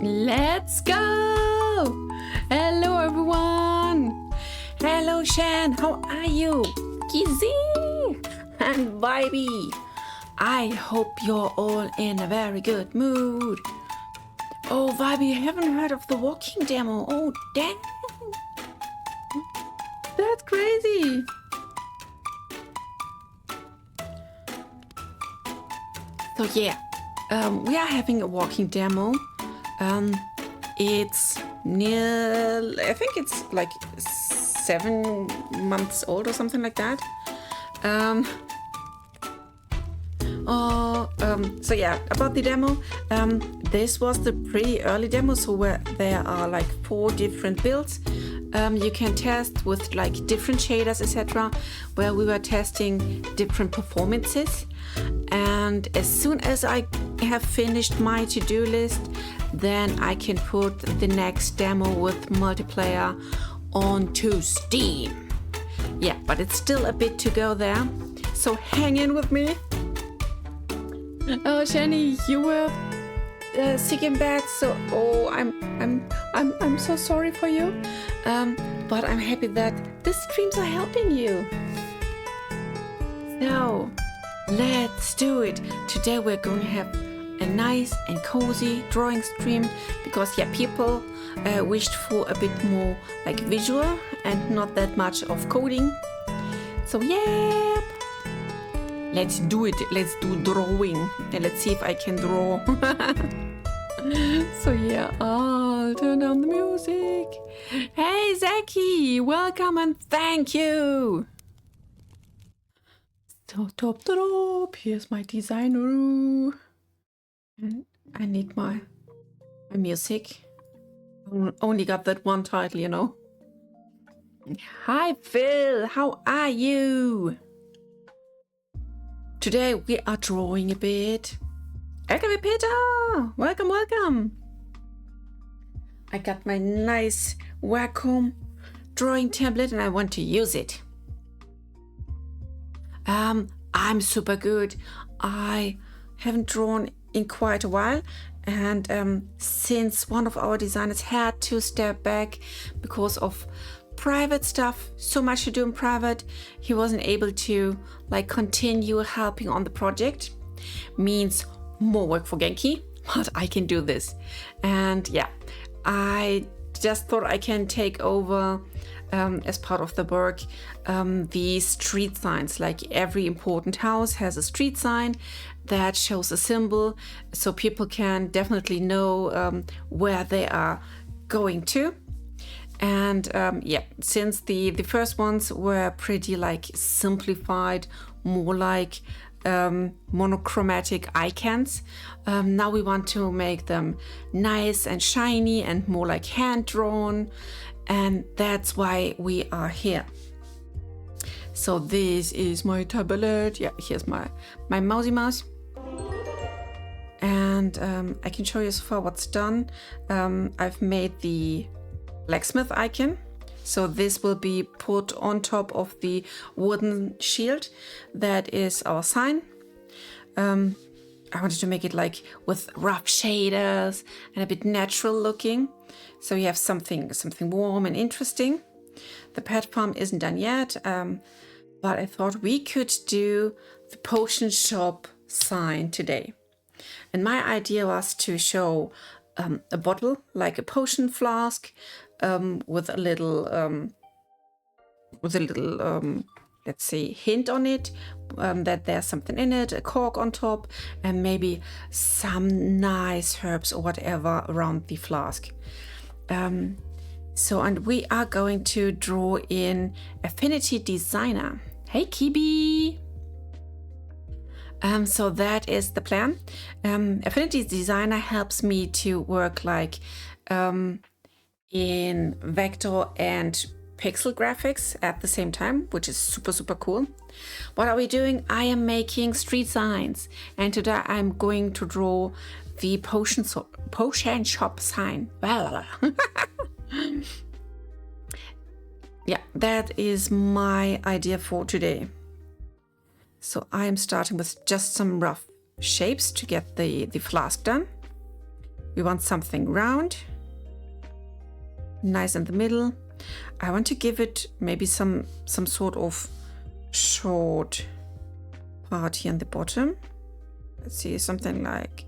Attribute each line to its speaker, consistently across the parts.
Speaker 1: Let's go! Hello everyone! Hello Shan, how are you? Kizzy and Vibey. I hope you're all in a very good mood. Oh Vibey, you haven't heard of the walking demo. Oh dang! That's crazy! So yeah, we are having a walking demo. It's I think it's like 7 months old or something like that. So yeah, about the demo. This was the pretty early demo, so where there are like 4 different builds. You can test with like different shaders, etc. Where we were testing different performances. And as soon as I have finished my to-do list, then I can put the next demo with multiplayer onto Steam. Yeah, but it's still a bit to go there, so hang in with me. Oh, Shani, you were sick in bed, so I'm so sorry for you. But I'm happy that the streams are helping you. So let's do it. Today we're going to have a nice and cozy drawing stream because yeah, people wished for a bit more like visual and not that much of coding. So yeah, let's do it. Let's do drawing and let's see if I can draw. So yeah, I'll turn down the music. Hey Zaki, welcome and thank you. So top, here's my design room. And I need my music. Only got that one title, you know. Hi Phil, how are you? Today we are drawing a bit. Welcome Peter, welcome. I got my nice Wacom drawing tablet and I want to use it. I'm super good. I haven't drawn in quite a while, and since one of our designers had to step back because of private stuff, so much to do in private, he wasn't able to like continue helping on the project. Means more work for Genki, but I can do this. And yeah, I just thought I can take over as part of the work the street signs. Like every important house has a street sign that shows a symbol, so people can definitely know where they are going to. And yeah, since the first ones were pretty like simplified, more like monochromatic icons, now we want to make them nice and shiny and more like hand drawn, and that's why we are here. So this is my tablet. Yeah, here's my mousy mouse, and I can show you so far what's done. I've made the blacksmith icon. So this will be put on top of the wooden shield. That is our sign. I wanted to make it like with rough shaders and a bit natural looking. So you have something warm and interesting. The pet farm isn't done yet, but I thought we could do the potion shop sign today. And my idea was to show a bottle, like a potion flask, with a little let's say hint on it, that there's something in it, a cork on top, and maybe some nice herbs or whatever around the flask. So, and we are going to draw in Affinity Designer. Hey Kibi! So that is the plan. Affinity Designer helps me to work like in vector and pixel graphics at the same time, which is super cool. What are we doing? I am making street signs, and today I'm going to draw the potion shop sign. Yeah, that is my idea for today. So I'm starting with just some rough shapes to get the flask done. We want something round, nice in the middle. I want to give it maybe some sort of short part here in the bottom. Let's see, something like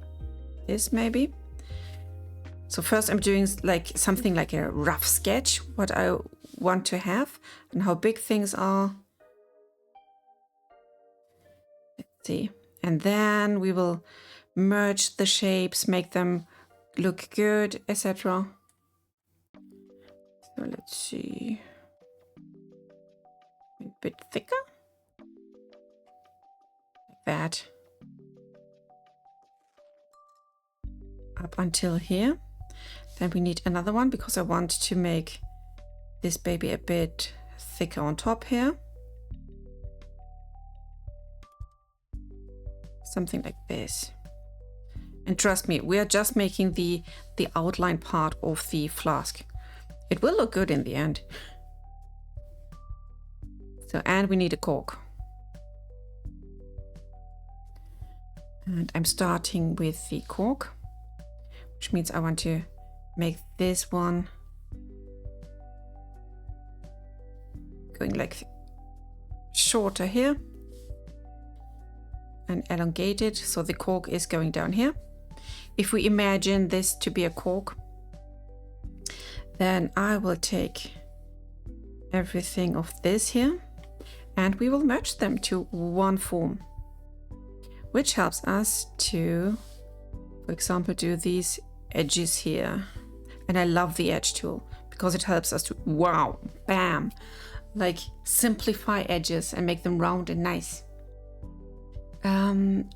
Speaker 1: this maybe. So first I'm doing like something like a rough sketch, what I want to have and how big things are. Let's see. And then we will merge the shapes, make them look good, etc. So let's see. A bit thicker. Like that. Up until here. Then we need another one because I want to make this baby a bit thicker on top here. Something like this. And trust me, we are just making the outline part of the flask. It will look good in the end. So, and we need a cork. And I'm starting with the cork, which means I want to make this one going like shorter here and elongated, so the cork is going down here. If we imagine this to be a cork, then I will take everything of this here and we will merge them to one form, which helps us to, for example, do these edges here. And I love the edge tool because it helps us to, wow, bam, like simplify edges and make them round and nice.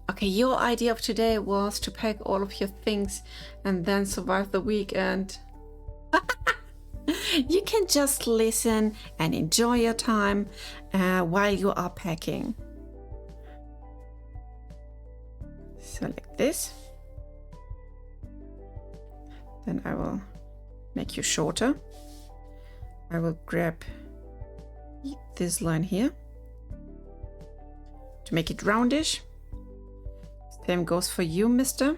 Speaker 1: Okay, your idea of today was to pack all of your things and then survive the weekend. You can just listen and enjoy your time while you are packing. So like this. Then I will make you shorter. I will grab this line here to make it roundish. Same goes for you, mister.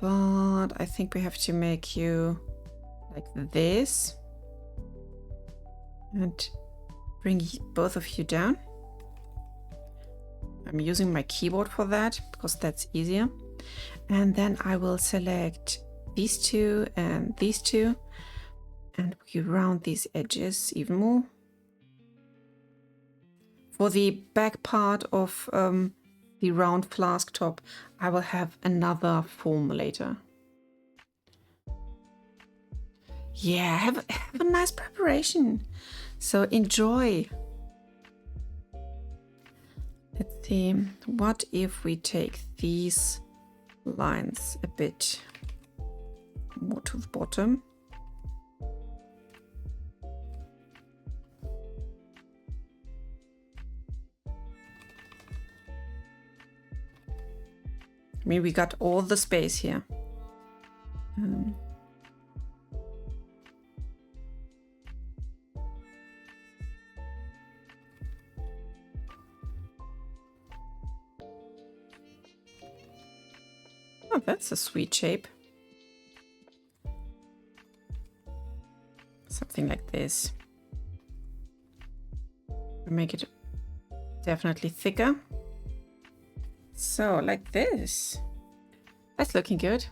Speaker 1: But I think we have to make you like this and bring both of you down. I'm using my keyboard for that because that's easier. And then I will select these two and these two and we round these edges even more. For the back part of the round flask top, I will have another form later. Yeah, have a nice preparation. So enjoy. Let's see, what if we take these lines a bit more to the bottom? I mean, we got all the space here. Oh, that's a sweet shape. Something like this. We'll make it definitely thicker. So, like this. That's looking good.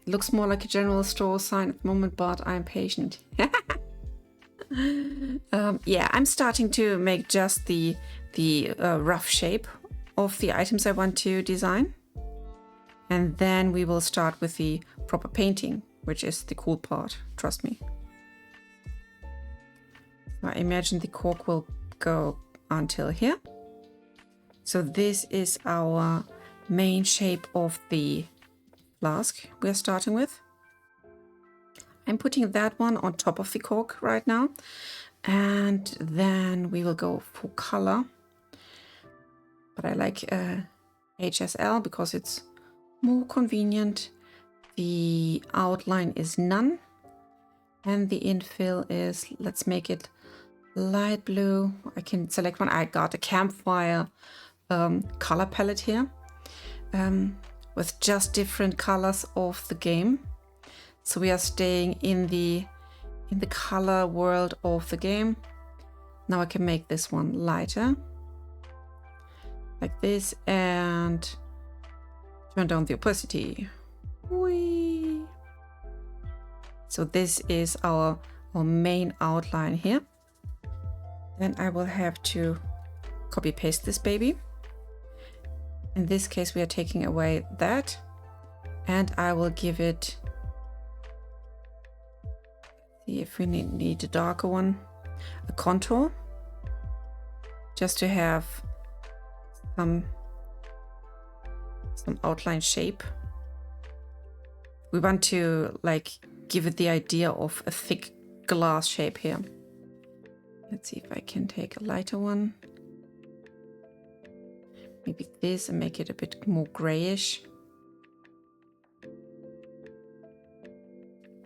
Speaker 1: Looks more like a general store sign at the moment, but I'm patient. Yeah, I'm starting to make just the rough shape of the items I want to design. And then we will start with the proper painting, which is the cool part, trust me. I imagine the cork will go until here. So this is our main shape of the flask we're starting with. I'm putting that one on top of the cork right now. And then we will go for color. But I like HSL because it's more convenient. The outline is none. And the infill is, let's make it light blue. I can select one. I got a Campfire color palette here. with just different colors of the game. So we are staying in the color world of the game. Now I can make this one lighter, like this, and turn down the opacity. Whee! So this is our main outline here. Then I will have to copy paste this baby. In this case, we are taking away that, and I will give it, see if we need a darker one, a contour, just to have some outline shape. We want to like give it the idea of a thick glass shape here. Let's see if I can take a lighter one. Maybe this, and make it a bit more grayish.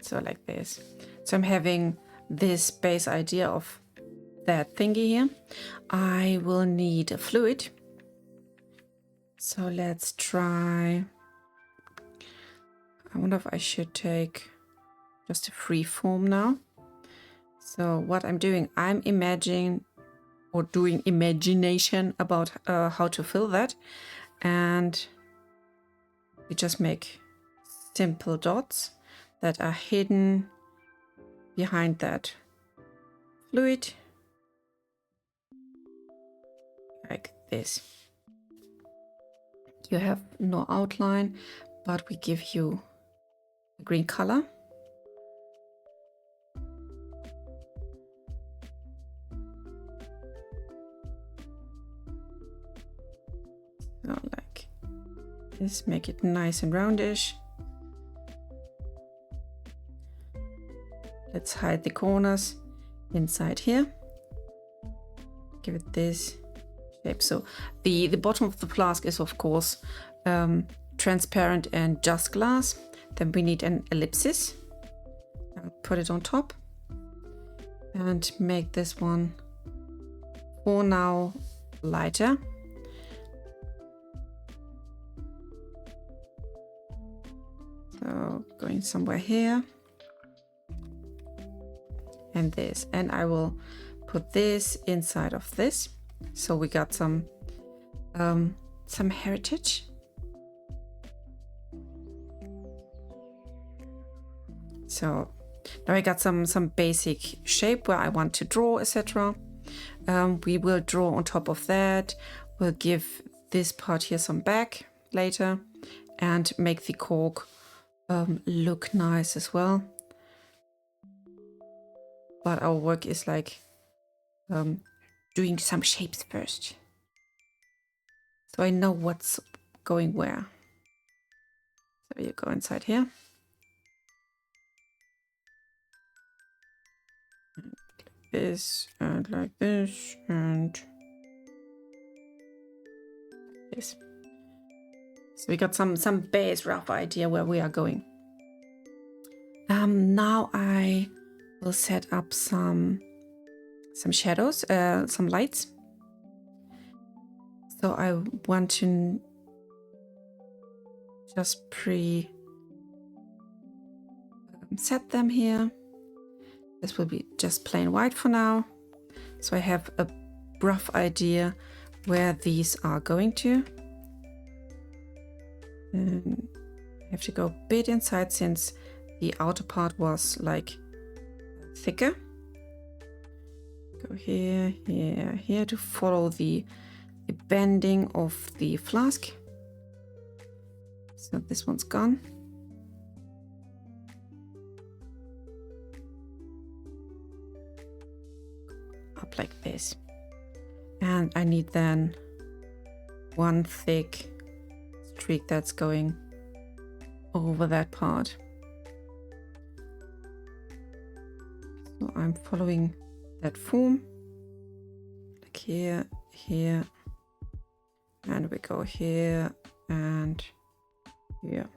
Speaker 1: So like this. So I'm having this base idea of that thingy here. I will need a fluid. So let's try. I wonder if I should take just a free form now. So what I'm doing, I'm imagining or doing imagination about how to fill that. And we just make simple dots that are hidden behind that fluid. Like this. You have no outline, but we give you a green color. So like this, make it nice and roundish. Let's hide the corners inside here. Give it this shape. So the bottom of the flask is of course transparent and just glass. Then we need an ellipsis. I'll put it on top and make this one for now lighter. So going somewhere here and this, and I will put this inside of this. So we got some heritage. So now I got some basic shape where I want to draw, etc. We will draw on top of that. We'll give this part here some back later and make the cork look nice as well. But our work is like doing some shapes first. So I know what's going where. So you go inside here. Like this and like this and this. So we got some base rough idea where we are going. Now I will set up some shadows, some lights. So I want to just set them here. This will be just plain white for now. So I have a rough idea where these are going to. And I have to go a bit inside since the outer part was like thicker. Go here, here, here to follow the bending of the flask. So this one's gone. Up like this. And I need then one thick streak that's going over that part. So I'm following that form, like here, here, and we go here and here.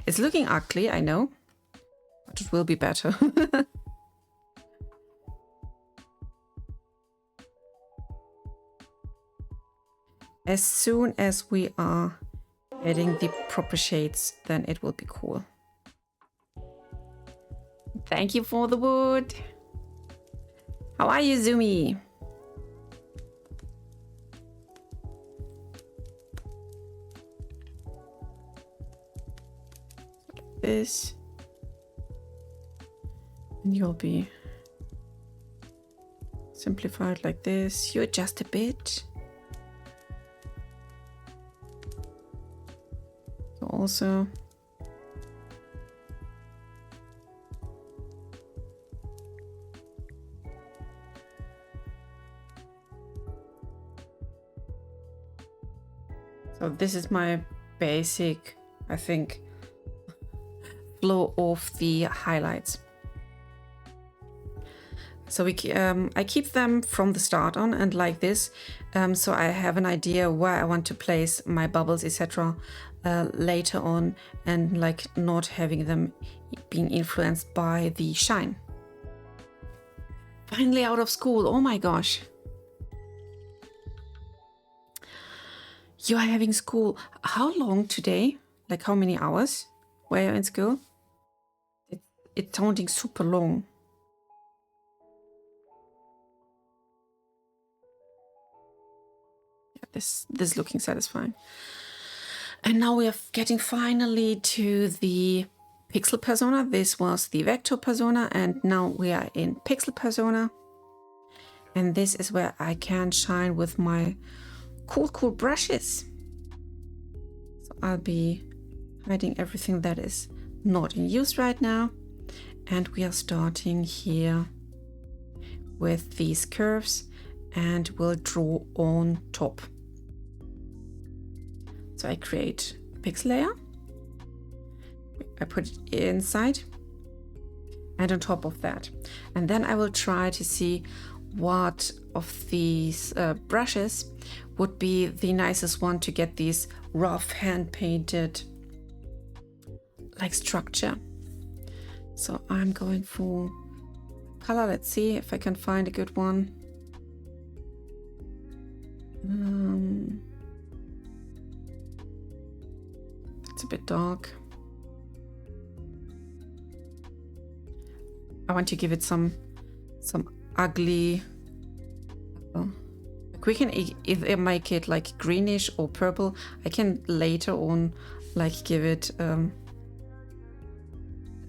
Speaker 1: It's looking ugly, I know, but it will be better. As soon as we are adding the proper shades, then it will be cool. Thank you for the wood. How are you, Zumi? Like this. And you'll be simplified like this. You adjust a bit. So also so this is my basic, I think, flow of the highlights. So I keep them from the start on and like this, so I have an idea where I want to place my bubbles, etc. Later on, and like not having them being influenced by the shine. Finally out of school, oh my gosh. You are having school. How long today? Like how many hours were you in school? It's sounding super long. Yeah, this is looking satisfying. And now we are getting finally to the pixel persona. This was the vector persona, and now we are in pixel persona. And this is where I can shine with my cool brushes. So I'll be hiding everything that is not in use right now. And we are starting here with these curves and we'll draw on top. So I create a pixel layer. I put it inside and on top of that. And then I will try to see what of these brushes would be the nicest one to get these rough hand painted like structure. So I'm going for color. Let's see if I can find a good one. It's a bit dark. I want to give it some ugly. We can either make it like greenish or purple. I can later on like give it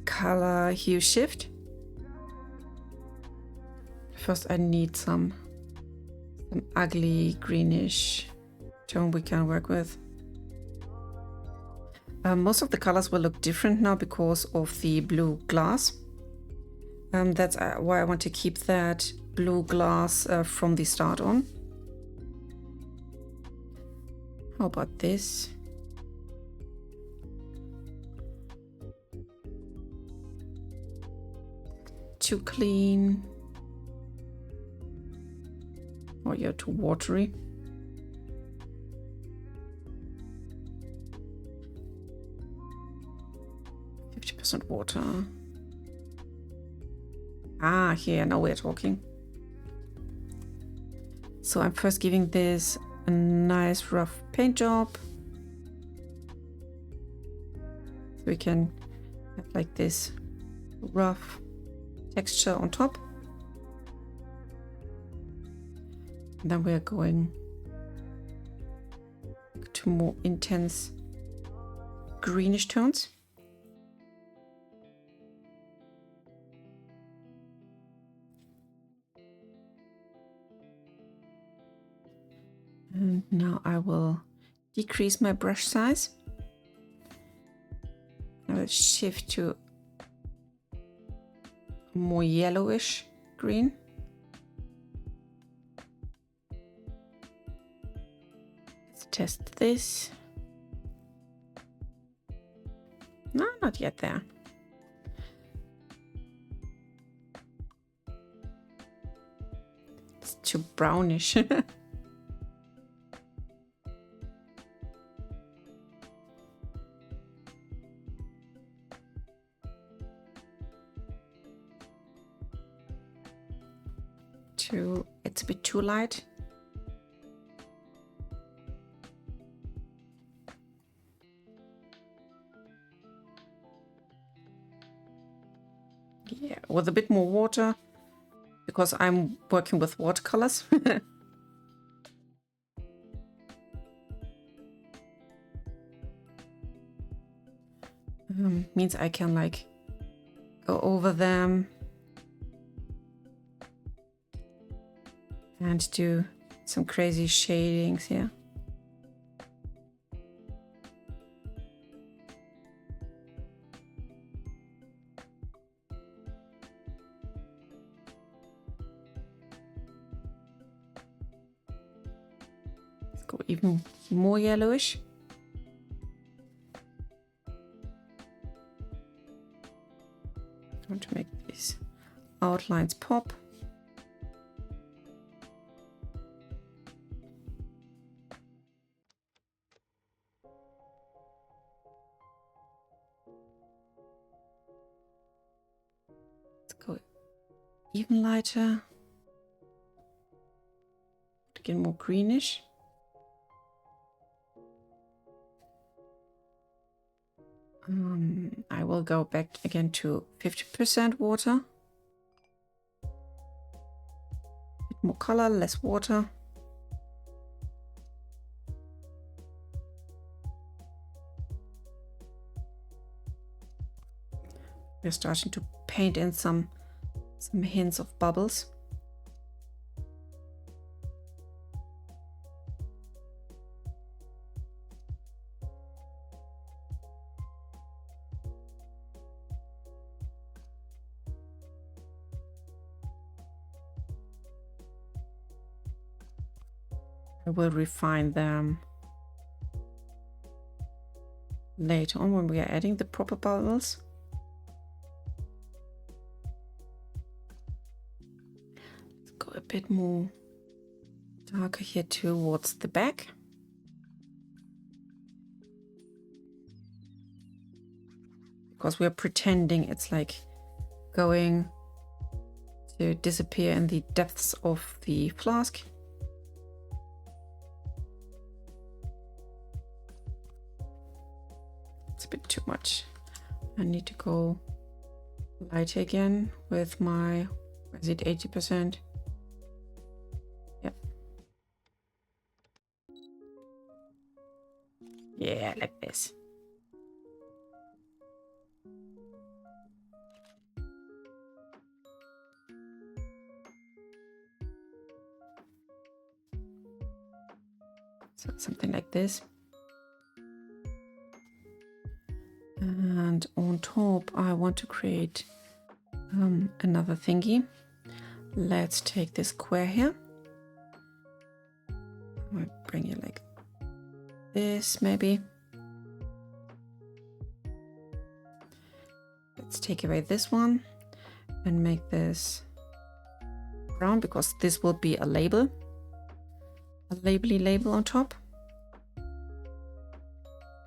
Speaker 1: color hue shift. First I need some ugly greenish tone we can work with. Most of the colors will look different now because of the blue glass. That's why I want to keep that blue glass from the start on. How about this? Too clean. Or you're too watery. Water. Ah, here, now we're talking. So I'm first giving this a nice rough paint job. So we can have like this rough texture on top. And then we're going to more intense greenish tones. And now I will decrease my brush size. I will shift to a more yellowish green. Let's test this. No, not yet there. It's too brownish. It's a bit too light. Yeah, with a bit more water, because I'm working with watercolors. Means I can like go over them and do some crazy shadings here. Let's go even more yellowish. I want to make these outlines pop. Let's go even lighter. To get more greenish. I will go back again to 50% water. Bit more color, less water. We're starting to paint in some hints of bubbles. I will refine them later on when we are adding the proper bubbles. Let's go a bit more darker here towards the back. Because we're pretending it's like going to disappear in the depths of the flask. It's a bit too much. I need to go lighter again with my, is it 80%? Yep. Yeah, like this. So something like this. And on top, I want to create another thingy. Let's take this square here. I'll bring it like this, maybe. Let's take away this one and make this brown, because this will be a label. A labely label on top.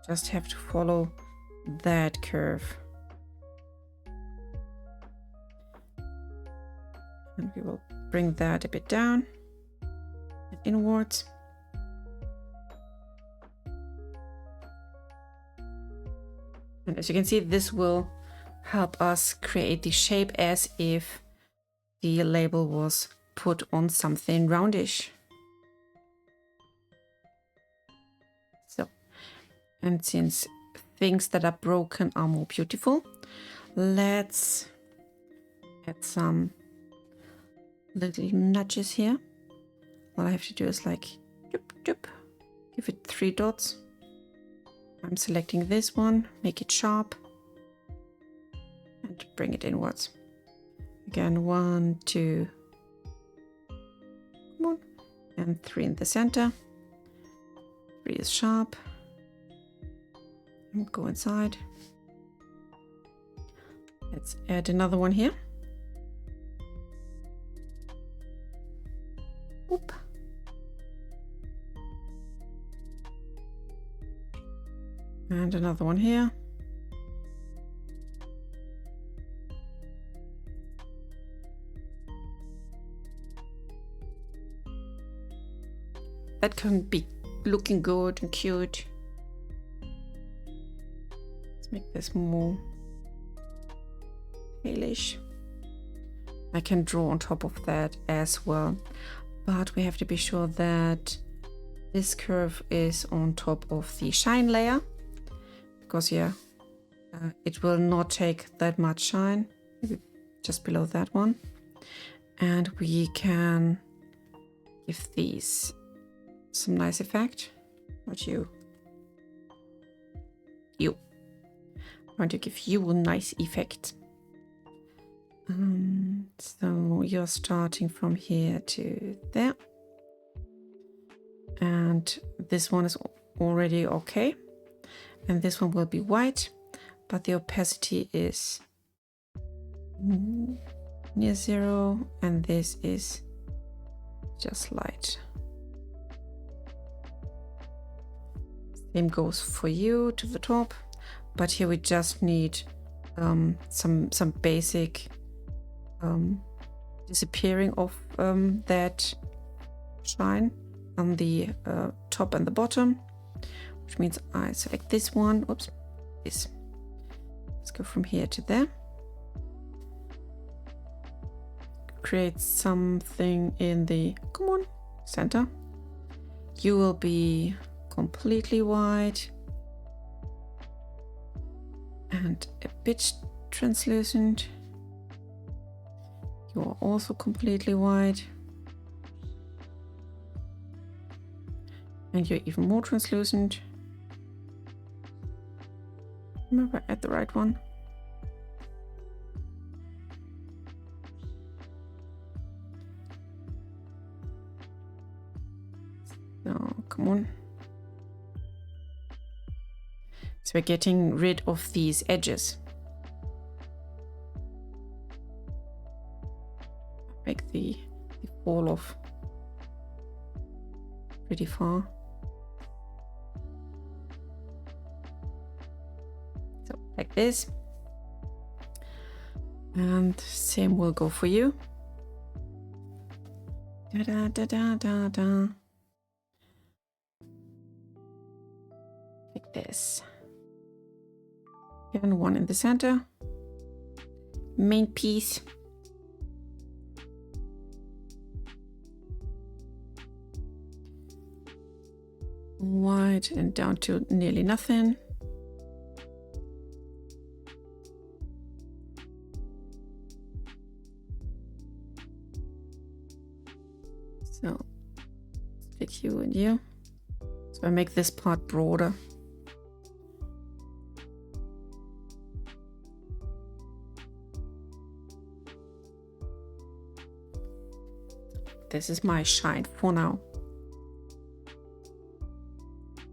Speaker 1: Just have to follow that curve. And we will bring that a bit down and inwards. And as you can see, this will help us create the shape as if the label was put on something roundish. So, and since things that are broken are more beautiful, let's add some little nudges here. All I have to do is like doop, doop, give it 3 dots. I'm selecting this one, make it sharp, and bring it inwards. Again, 1, 2, come on, and 3 in the center. 3 is sharp. And go inside. Let's add another one here. Oop. And another one here. That can be looking good and cute. Let's make this more palish. I can draw on top of that as well. But we have to be sure that this curve is on top of the shine layer, because it will not take that much shine, maybe just below that one. And we can give these some nice effect. Not you. You. I want to give you a nice effect. So you're starting from here to there. And this one is already okay. And this one will be white, but the opacity is near 0, and this is just light. Same goes for you to the top, but here we just need some basic disappearing of that shine on the top and the bottom, which means I select this one. Oops, this. Let's go from here to there. Create something in the, come on, center. You will be completely white and a bit translucent. You are also completely white. And you're even more translucent. Remember, add the right one. So, come on. So we're getting rid of these edges. Make the fall off pretty far. So like this. And same will go for you. Da da da da da da. Like this. And one in the center. Main piece. White and down to nearly nothing. So stick you and you. So I make this part broader. This is my shine for now.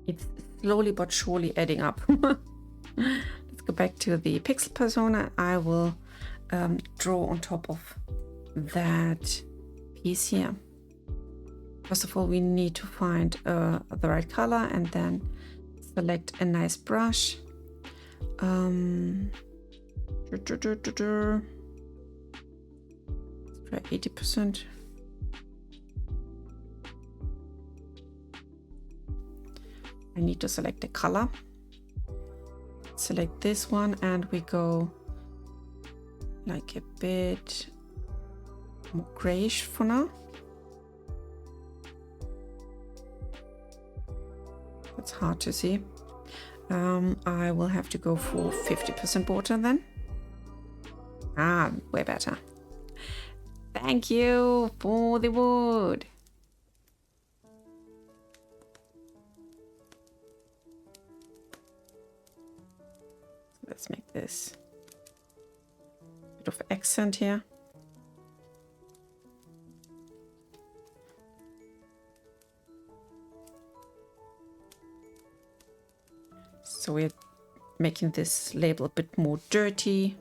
Speaker 1: It's slowly but surely adding up. Let's go back to the pixel persona. I will draw on top of that piece here. First of all, we need to find the right color and then select a nice brush. Let's try 80%. I need to select a color. Select this one and we go like a bit more grayish for now. That's hard to see. I will have to go for 50% water then. Ah, way better. Thank you for the wood. Let's make this a bit of accent here. So we're making this label a bit more dirty.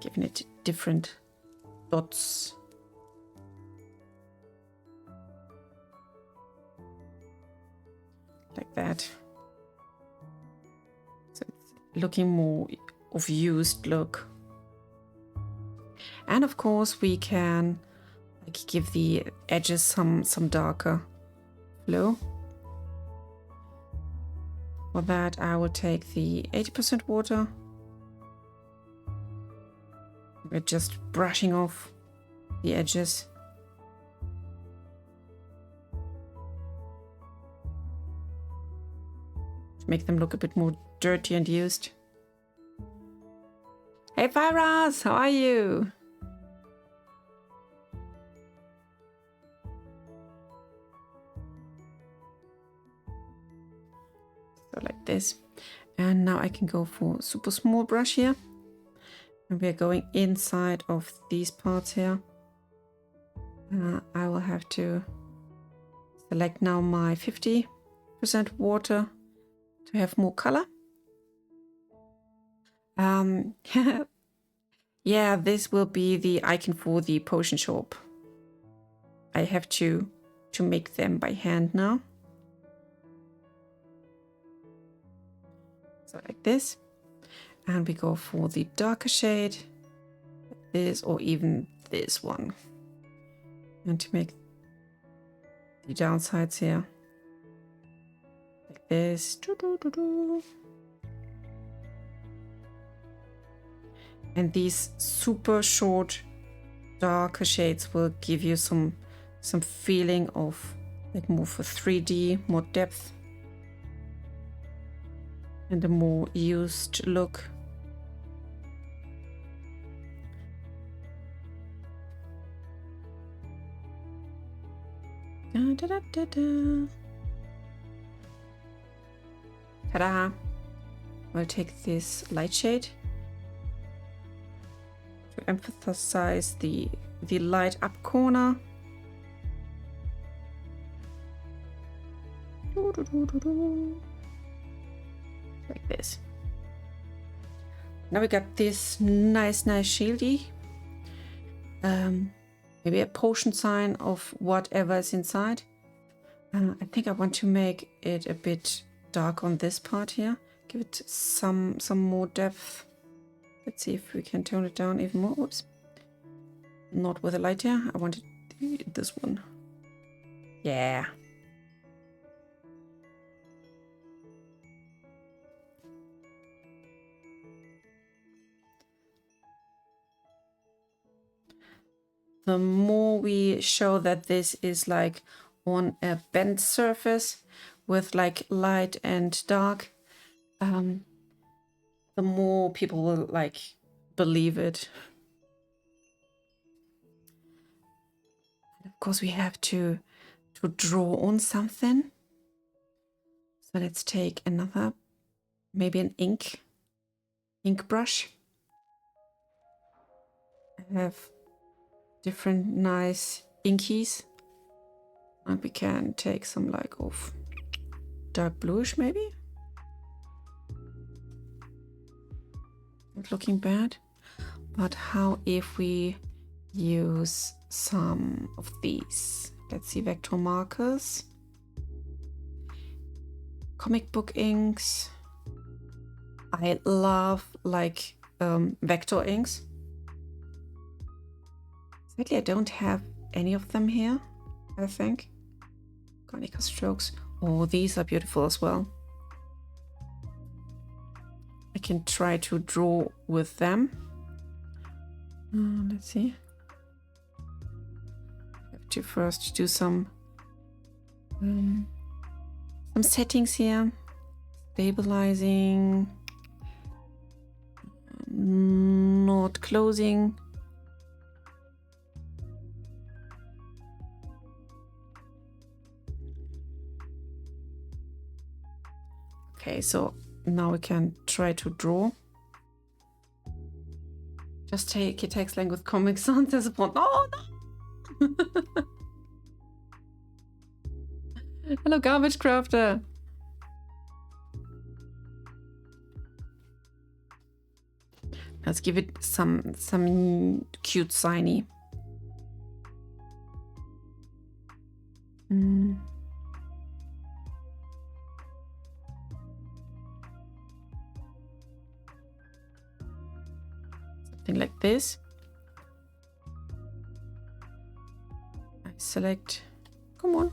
Speaker 1: Giving it different dots. Like that. So it's looking more of used look. And of course we can like give the edges some darker flow. For that I will take the 80% water We're just brushing off the edges. To make them look a bit more dirty and used. Hey Firas, how are you? So like this. And now I can go for super small brush here. And we're going inside of these parts here. I will have to select now my 50% water to have more color. Yeah, this will be the icon for the potion shop. I have to make them by hand now. So like this. And we go for the darker shade, like this, or even this one. And to make the downsides here, like this. And these super short, darker shades will give you some feeling of like more for 3D, more depth, and a more used look. Da, da, da, da. Ta-da! I'll take this light shade to emphasize the light up corner. Like this. Now we got this nice shieldy. Maybe a potion sign of whatever is inside. I think I want to make it a bit dark on this part here. Give it some more depth. Let's see if we can tone it down even more. Oops. Not with a light here. I wanted this one. Yeah. The more we show that this is like on a bent surface with like light and dark, the more people will like believe it. And of course we have to draw on something. So let's take another, maybe an ink brush. I have different nice inkies, and we can take some like of dark bluish maybe. Not looking bad, but how if we use some of these? Let's see, vector markers, comic book inks. I love like vector inks. Sadly, I don't have any of them here, I think. Konica strokes. Oh, these are beautiful as well. I can try to draw with them. Let's see. I have to first do some settings here. Stabilizing. Not closing. Okay, so now we can try to draw. Just take it takes lang with Comic Sans. There's a point. Oh no! Hello, Garbage Crafter. Let's give it some cute signy. Something like this. I select, come on,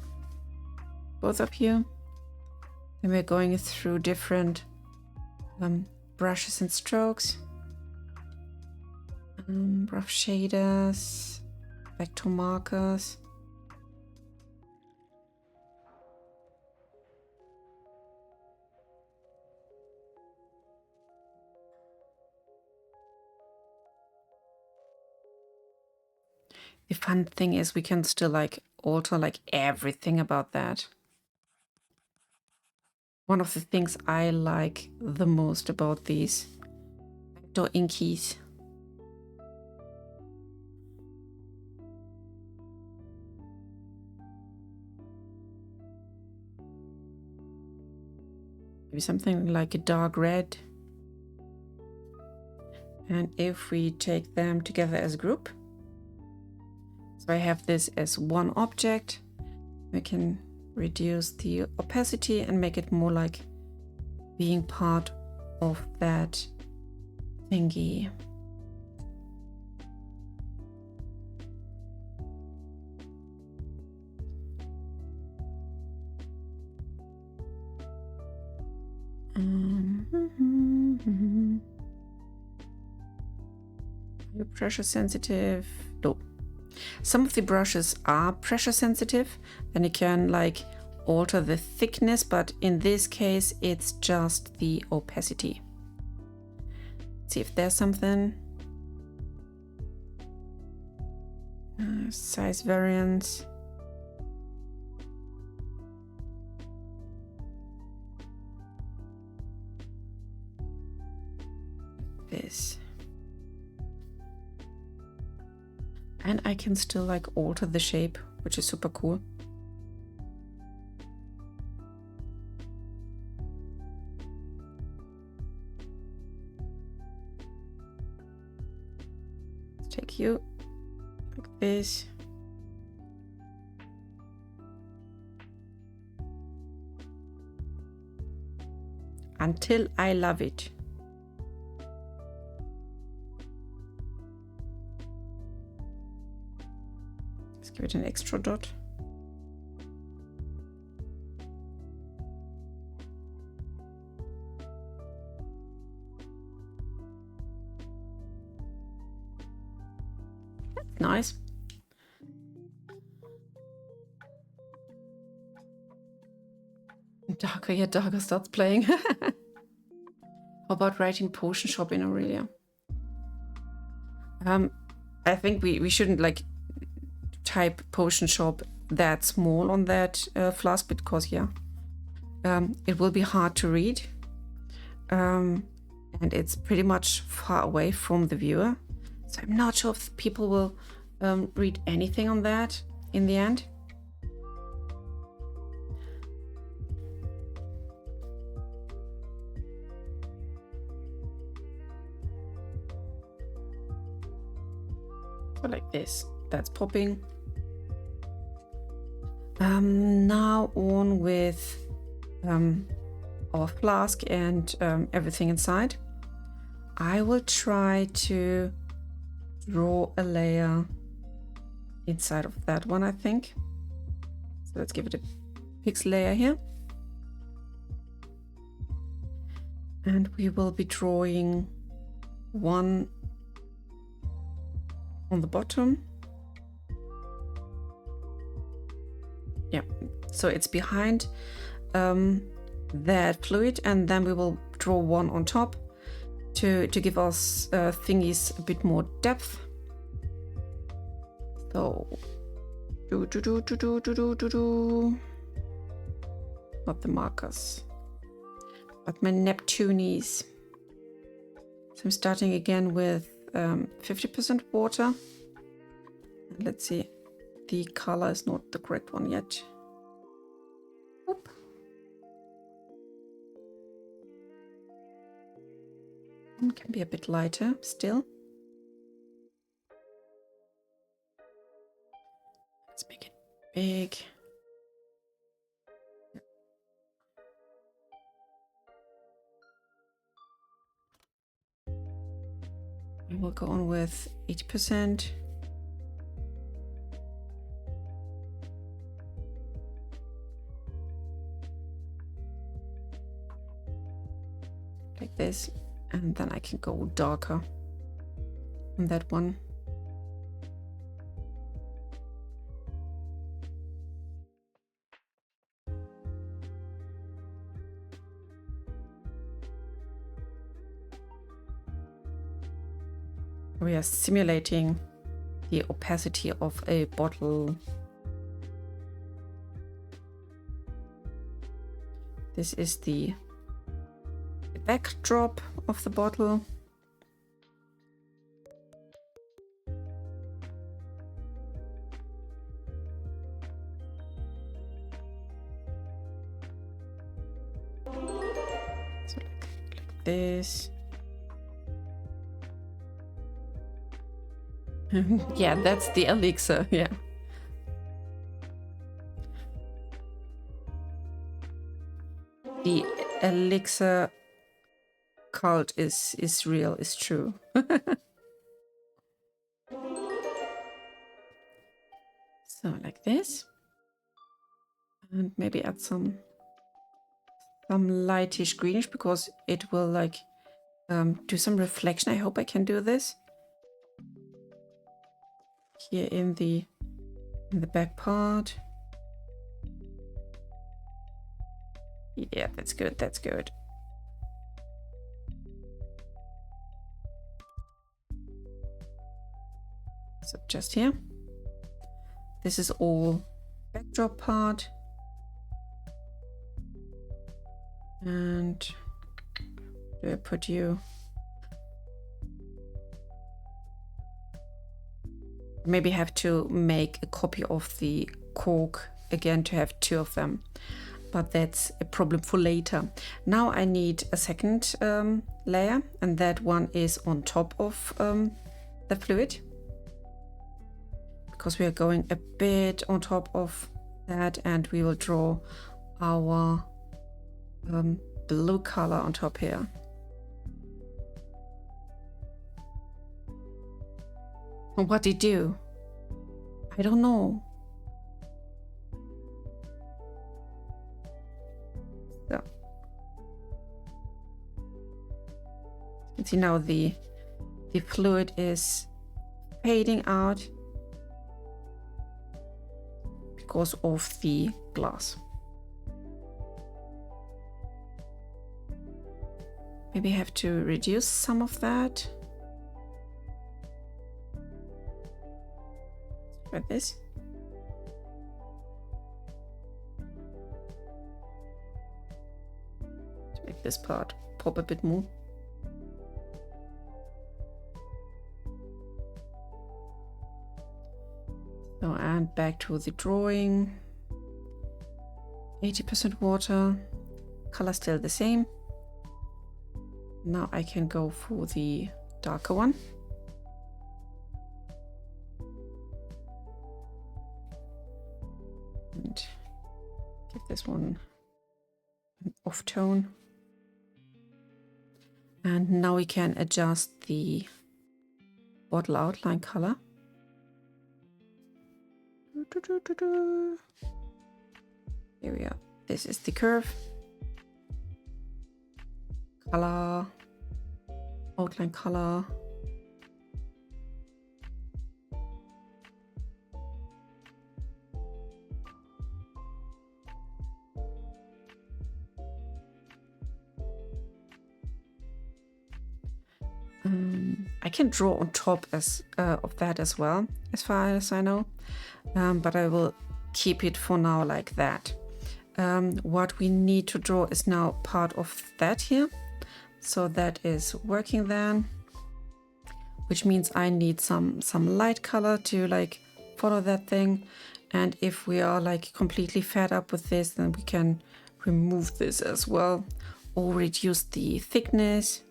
Speaker 1: both of you. Then we're going through different brushes and strokes. Rough shaders, vector markers. The fun thing is we can still like alter like everything about that. One of the things I like the most about these vector inkies. Maybe something like a dark red. And if we take them together as a group, so I have this as one object, we can reduce the opacity and make it more like being part of that thingy. Are you pressure sensitive? No. Some of the brushes are pressure sensitive, and you can like alter the thickness, but in this case it's just the opacity. Let's see if there's something. Size variance. This. And I can still like alter the shape, which is super cool. Let's take you like this. Until I love it. Give it an extra dot. That's nice. Darker, yeah, darker starts playing. How about writing potion shop in Aurelia? I think we shouldn't like type potion shop that small on that flask, because yeah, it will be hard to read, and it's pretty much far away from the viewer, so I'm not sure if people will read anything on that in the end. So like this, that's popping. Now on with our flask and everything inside. I will try to draw a layer inside of that one, I think. So let's give it a pixel layer here. And we will be drawing one on the bottom. Yeah, so it's behind that fluid, and then we will draw one on top to give us thingies a bit more depth. So not the markers, but my Neptunies. So I'm starting again with 50% water. Let's see. The color is not the correct one yet. Oop. It can be a bit lighter still. Let's make it big. I will go on with 80%. Like this, and then I can go darker on that one. We are simulating the opacity of a bottle. This is the backdrop of the bottle. So like this. Yeah, that's the elixir, yeah. The elixir cult is real, is true. So like this. And maybe add some lightish greenish, because it will like do some reflection. I hope I can do this. Here in the back part. Yeah, that's good, that's good. So just here. This is all backdrop part. And do I put you? Maybe have to make a copy of the cork again to have two of them, but that's a problem for later. Now I need a second layer, and that one is on top of the fluid, because we are going a bit on top of that, and we will draw our blue color on top here. What did he do? I don't know. So you can see now the fluid is fading out because of the glass. Maybe I have to reduce some of that. Like this. To make this part pop a bit more. So, and back to the drawing. 80% water, color still the same. Now I can go for the darker one. And give this one an off tone. And now we can adjust the bottle outline color. Here we are. This is the curve. Color, outline color. I can draw on top of that as well, as far as I know, but I will keep it for now like that. What we need to draw is now part of that here, so that is working then, which means I need some light color to like follow that thing. And if we are like completely fed up with this, then we can remove this as well, or reduce the thickness.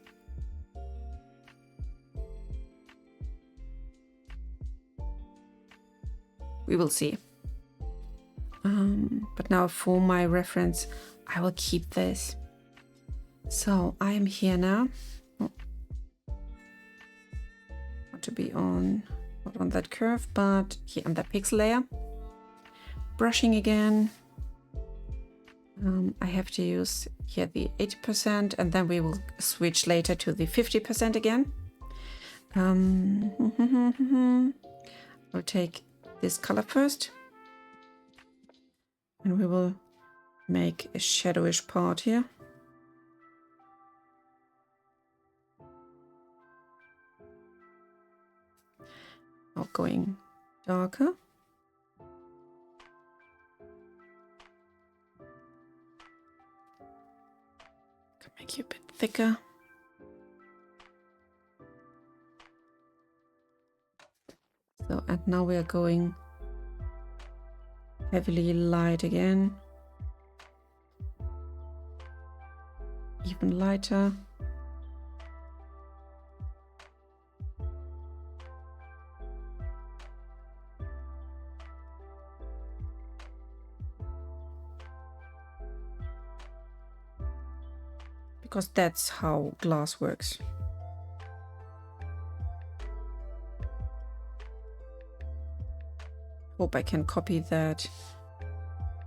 Speaker 1: We will see. But now for my reference, I will keep this. So I am here now. Oh. Want to be on, not on that curve, but here on that pixel layer. Brushing again. I have to use here the 80%, and then we will switch later to the 50% again. I'll take this color first. And we will make a shadowish part here. Now going darker. Can make you a bit thicker. So, and now we are going heavily light again. Even lighter. Because that's how glass works. Hope I can copy that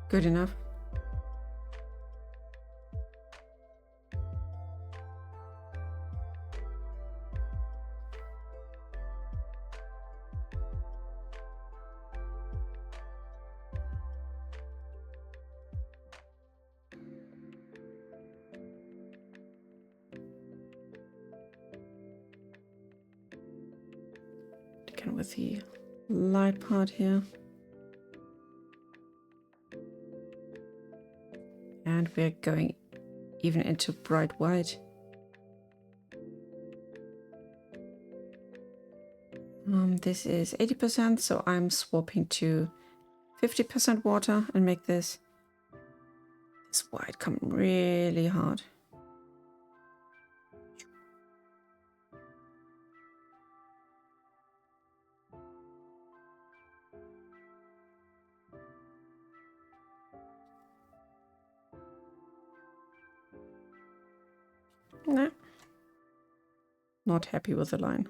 Speaker 1: good enough. Again with the light part here. And we're going even into bright white. This is 80%, so I'm swapping to 50% water and make this white come really hard. Nah. Not happy with the line.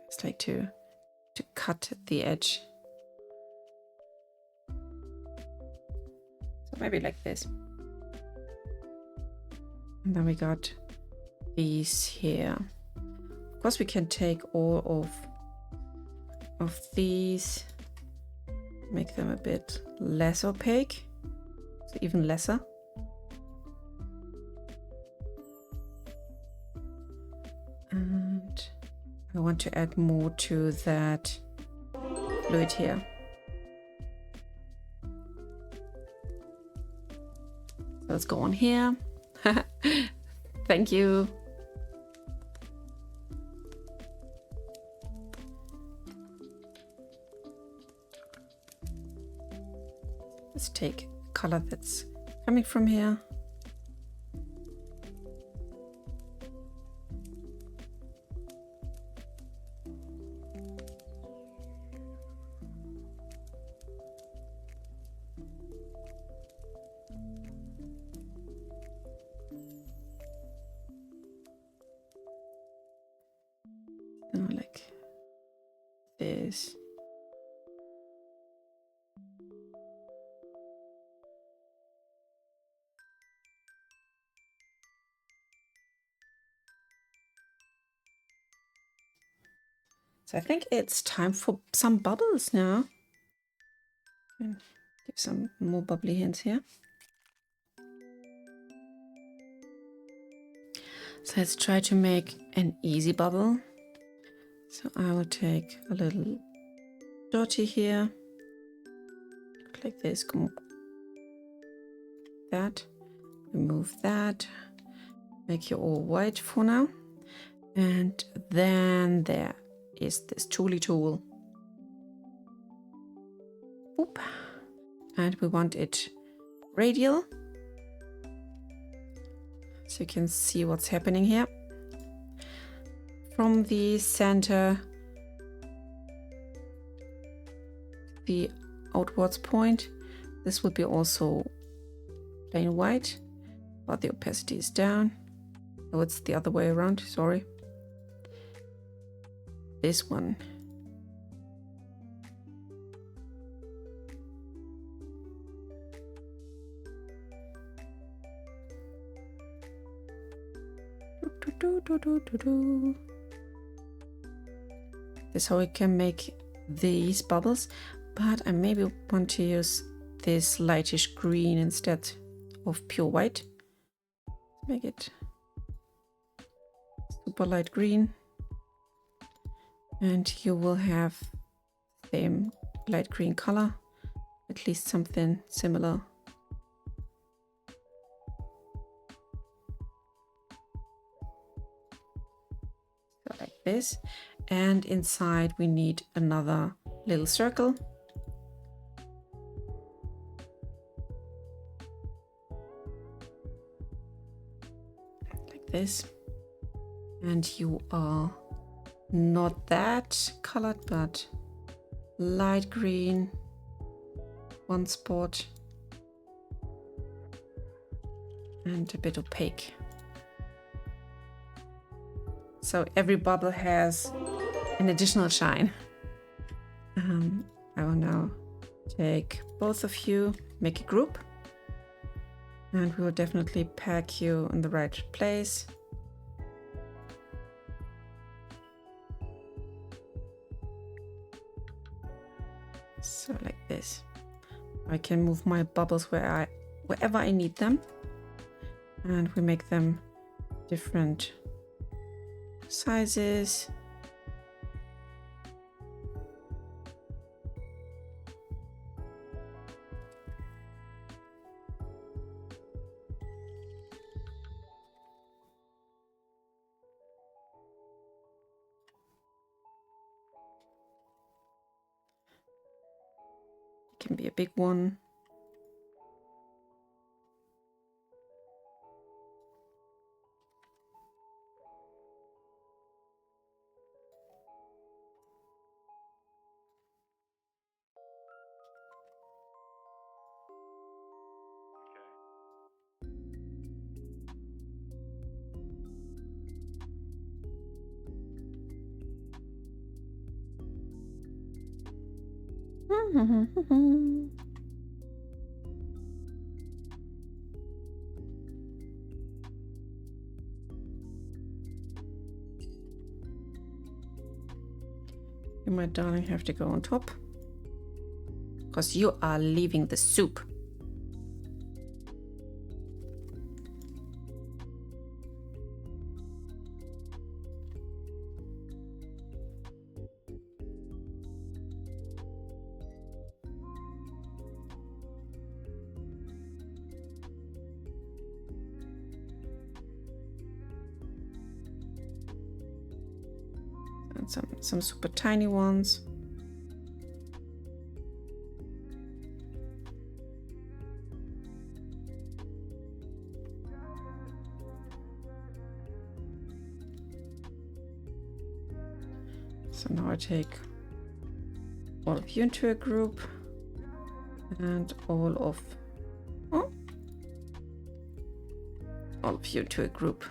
Speaker 1: It's like to cut the edge. So maybe like this. And then we got these here. Of course we can take all of these, make them a bit less opaque, so even lesser. And I want to add more to that fluid here. So let's go on here. Thank you. Let's take a color that's coming from here. Like this. So I think it's time for some bubbles now. Give some more bubbly hints here. So let's try to make an easy bubble. So I will take a little dotty here, like this, that, remove that, make you all white for now. And then there is this tooly tool. Oop. And we want it radial, so you can see what's happening here. From the center, the outwards point, this will be also plain white, but the opacity is down. Oh, it's the other way around, sorry. This one. This is how we can make these bubbles, but I maybe want to use this lightish green instead of pure white. Make it super light green, and you will have the same light green color, at least something similar. So like this, and inside we need another little circle. Like this. And you are not that colored, but light green, one spot, and a bit opaque. So every bubble has an additional shine. I will now take both of you, make a group, and we will definitely pack you in the right place. So like this. I can move my bubbles wherever I need them, and we make them different sizes. It can be a big one. You, my darling, have to go on top, because you are leaving the soup. And some super tiny ones. So now I take all of you into a group, and all of you to a group.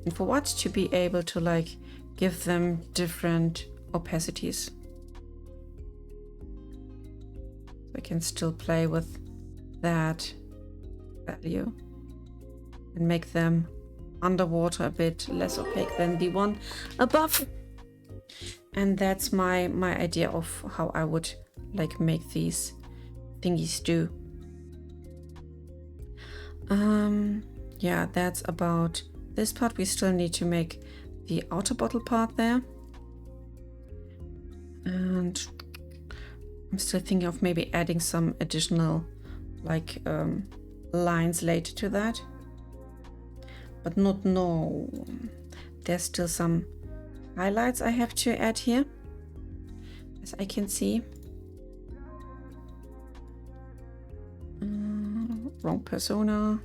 Speaker 1: And for what? To be able to like give them different opacities. I can still play with that value and make them underwater a bit less opaque than the one above. And that's my idea of how I would like make these thingies do. Yeah, that's about this part. We still need to make the outer bottle part there. And I'm still thinking of maybe adding some additional like lines later to that. But no, there's still some highlights I have to add here, as I can see. Wrong persona.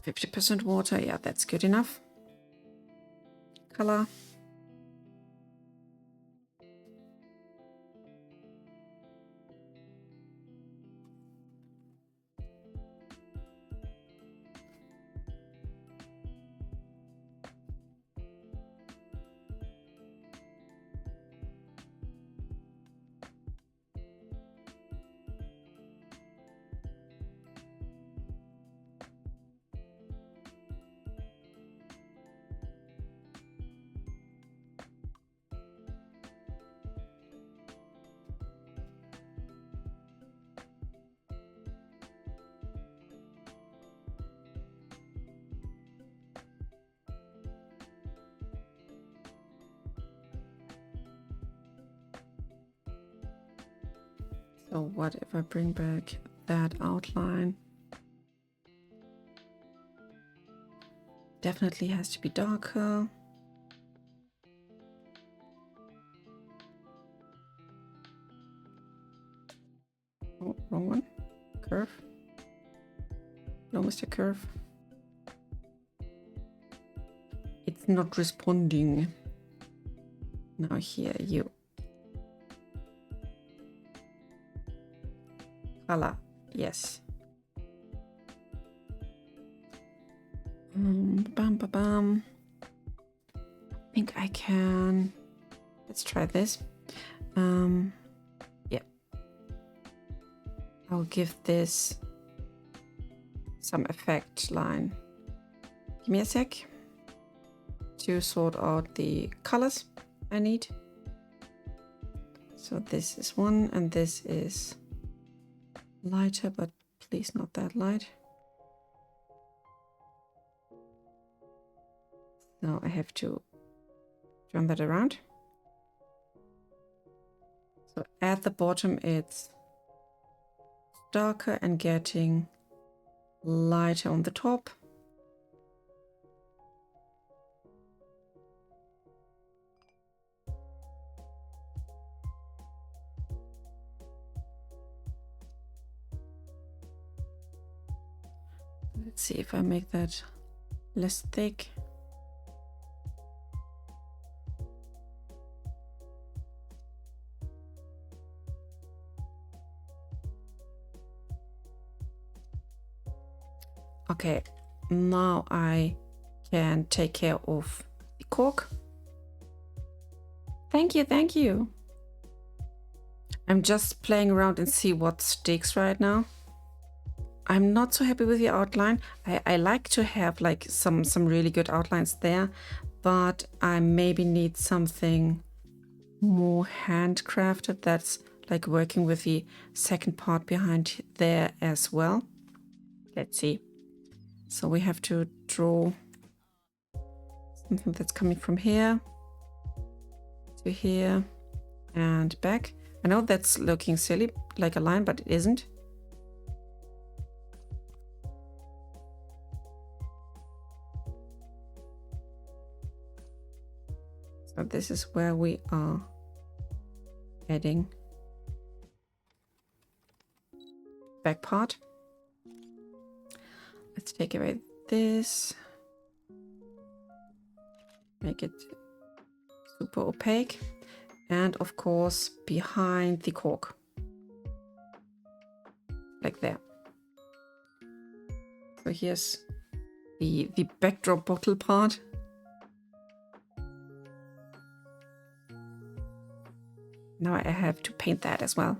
Speaker 1: %, water, yeah, that's good enough. Color. So what if I bring back that outline? Definitely has to be darker. Oh, wrong one. Curve. No, Mr. Curve. It's not responding. Now here, you. Color, yes. Bam, bam, bam. I think I can. Let's try this. Yeah. I'll give this some effect line. Give me a sec to sort out the colors I need. So this is one, and this is lighter, but please not that light. Now I have to turn that around. So at the bottom it's darker and getting lighter on the top. Let's see if I make that less thick. Okay, now I can take care of the cork. Thank you, thank you. I'm just playing around and see what sticks right now. I'm not so happy with the outline. I like to have like some really good outlines there, but I maybe need something more handcrafted that's like working with the second part behind there as well. Let's see. So we have to draw something that's coming from here to here and back. I know that's looking silly, like a line, but it isn't. So this is where we are adding back part. Let's take away this. Make it super opaque. And of course, behind the cork. Like there. So here's the backdrop bottle part. Now I have to paint that as well.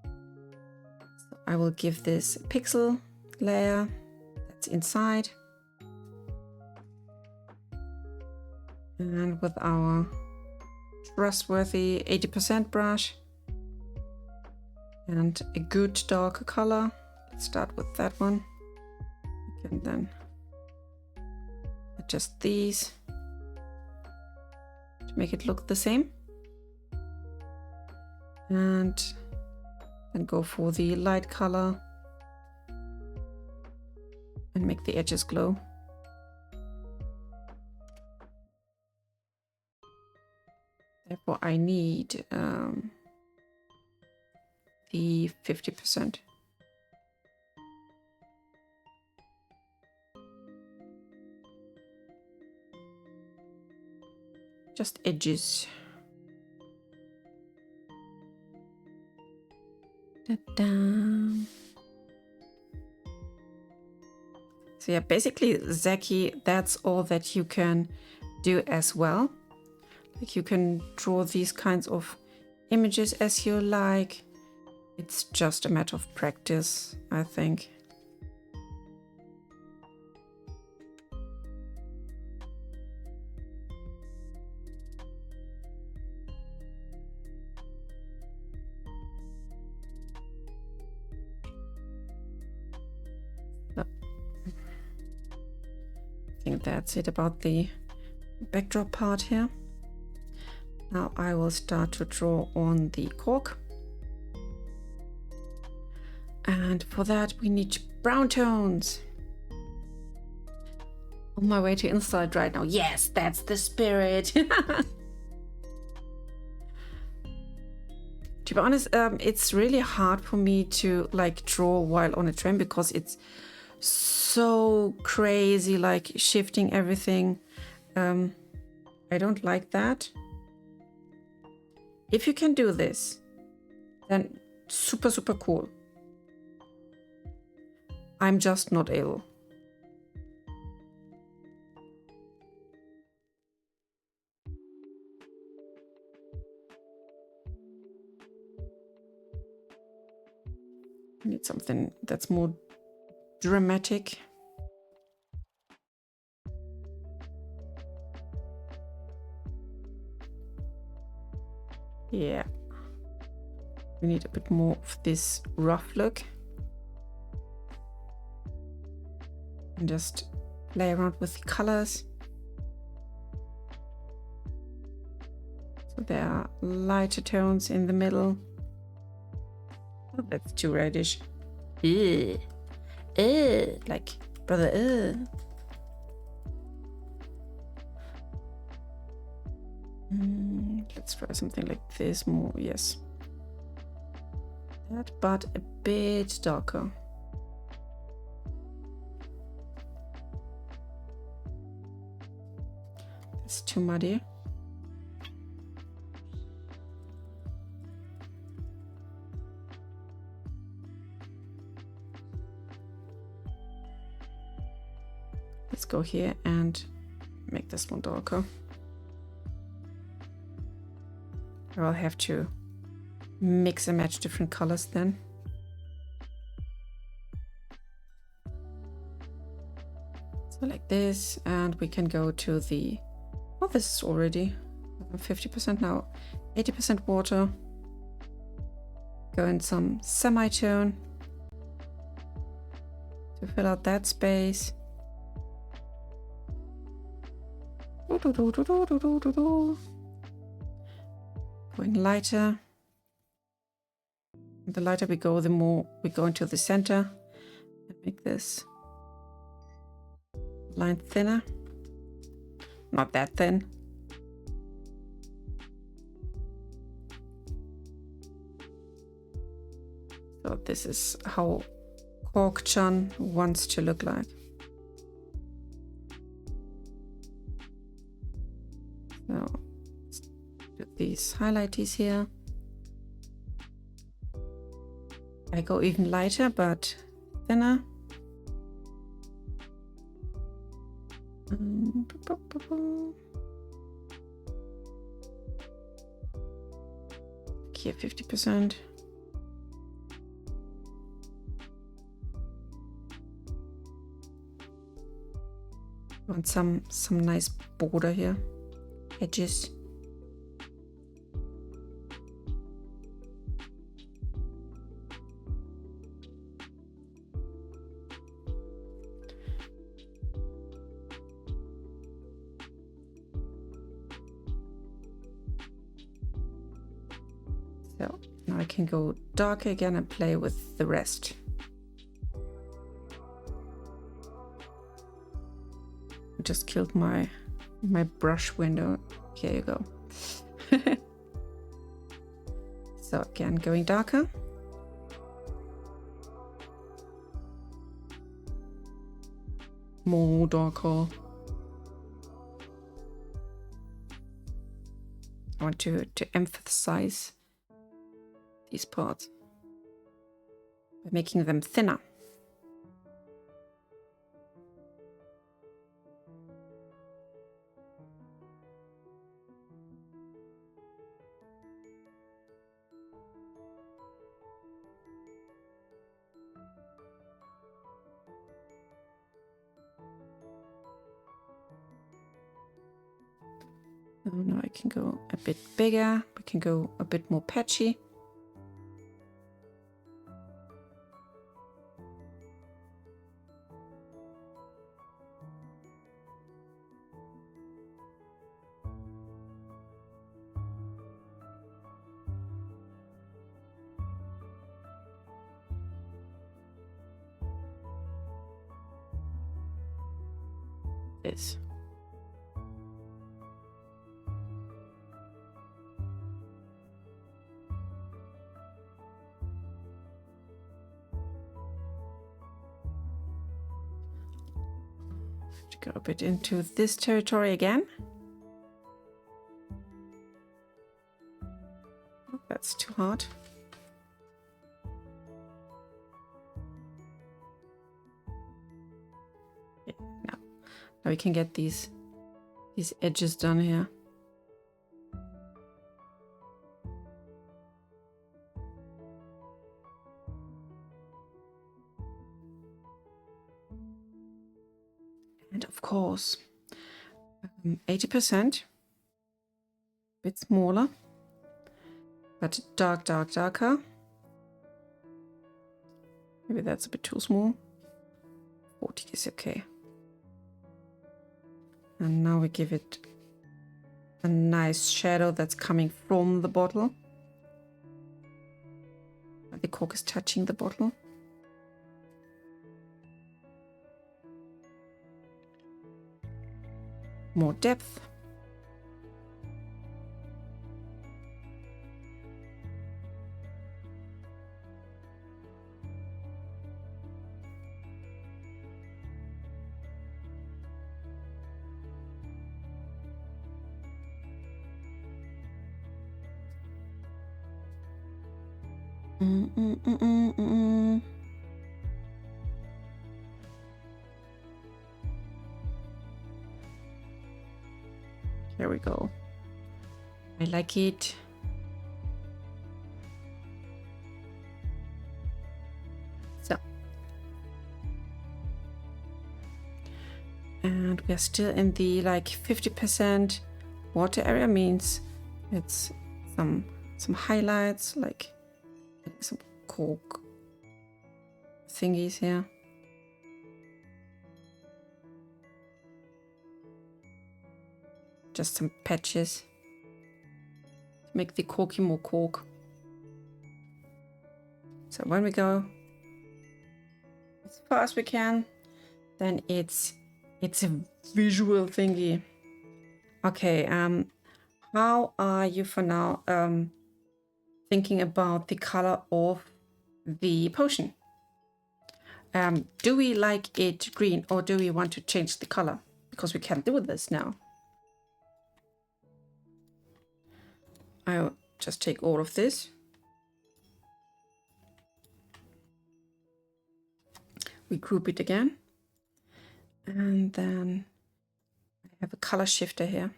Speaker 1: So I will give this a pixel layer that's inside. And with our trustworthy 80% brush and a good darker color, let's start with that one. You can then adjust these to make it look the same. And then go for the light color and make the edges glow. Therefore, I need the 50%. Just edges. Da-da. So yeah, basically, Zaki, that's all that you can do as well. Like you can draw these kinds of images as you like. It's just a matter of practice, I think. So, I think that's it about the backdrop part here. Now I will start to draw on the cork. And for that we need brown tones. On my way to inside right now. Yes, that's the spirit. To be honest, it's really hard for me to like draw while on a train because it's so crazy, like shifting everything. I don't like that. If you can do this, then super, super cool. I'm just not able. I need something that's more dramatic. Yeah. We need a bit more of this rough look. And just play around with the colors. So there are lighter tones in the middle. Oh, that's too reddish. Like, brother, let's try something like this more, yes. That, but a bit darker. It's too muddy. Let's go here and make this one darker. I'll have to mix and match different colors then. So like this, and we can go to the, oh, this is already 50% now, 80% water. Go in some semitone to fill out that space. Going lighter. The lighter we go, the more we go into the center and make this line thinner. Not that thin. So this is how Cork-chan wants to look like. So let's do these highlighties here. I go even lighter, but thinner. Here, 50%. Want some nice border here, edges. So now I can go darker again and play with the rest. I just killed my brush window. Here you go. So again, going darker. More darker. I want to emphasize these parts by making them thinner. Oh, now I can go a bit bigger. We can go a bit more patchy. this. To go a bit into this territory again. Oh, that's too hard. Yeah, now we can get these edges done here. And of course, 80%, a bit smaller, but darker. Maybe that's a bit too small. 40 is okay. And now we give it a nice shadow that's coming from the bottle. The cork is touching the bottle. More depth. Here we go. I like it. So. And we are still in the like 50% water area, means it's some highlights, like some cork thingies here. Just some patches to make the corky more cork. So when we go as far as we can, then it's a visual thingy. Okay, how are you for now thinking about the color of the potion? Do we like it green, or do we want to change the color? Because we can do this now. I'll just take all of this. We group it again. And then I have a color shifter here.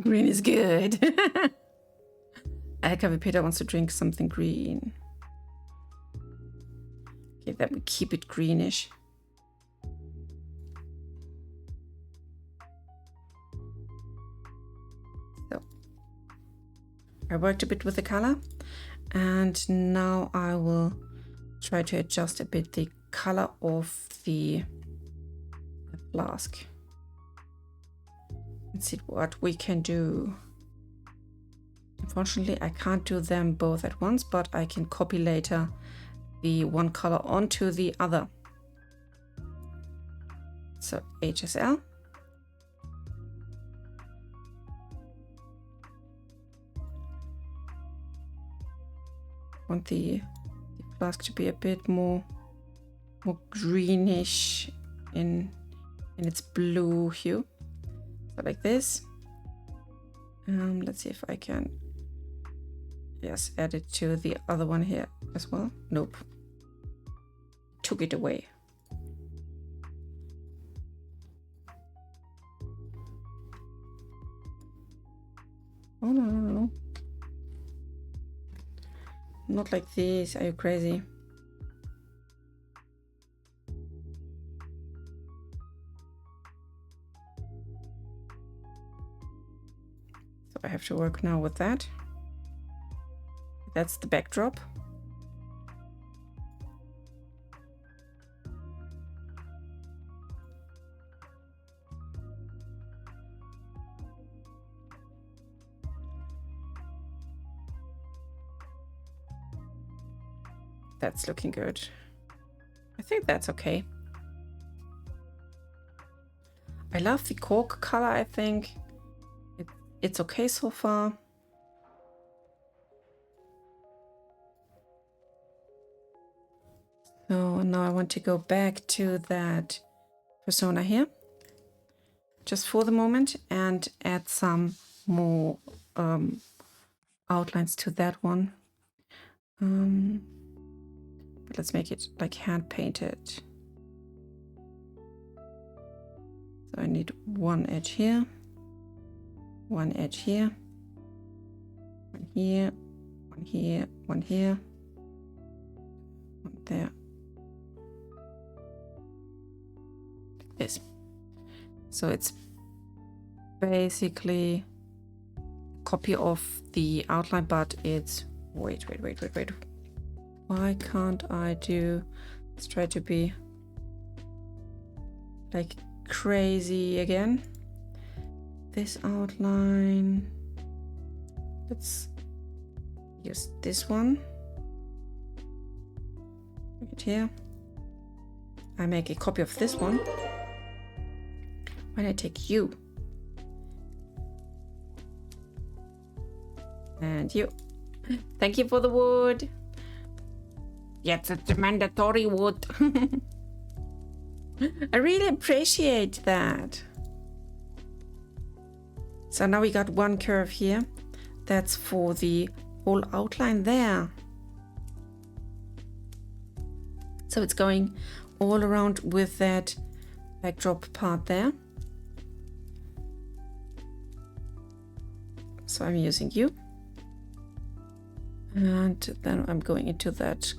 Speaker 1: Green is good. Peter wants to drink something green. Okay, then we keep it greenish. So I worked a bit with the color, and now I will try to adjust a bit the color of the flask. Let's see what we can do. Unfortunately, I can't do them both at once, but I can copy later the one color onto the other. So HSL. Want the flask to be a bit more greenish in its blue hue. So like this. Let's see if I can, yes, add it to the other one here as well. Nope. Took it away. Oh, no. Not like this. Are you crazy? So I have to work now with that. That's the backdrop. That's looking good. I think that's okay. I love the cork color, I think. It's okay so far. So now I want to go back to that persona here, just for the moment, and add some more outlines to that one. But let's make it like hand painted. So I need one edge here, one edge here, one here, one here, one here, one there. Like this. So it's basically a copy of the outline, but it's wait. Why can't I do? Let's try to be like crazy again. This outline. Let's use this one. Right here. I make a copy of this one. When I take you and you, thank you for the wood. Yes, it's mandatory wood. I really appreciate that. So now we got one curve here. That's for the whole outline there. So it's going all around with that backdrop part there. So I'm using you. And then I'm going into that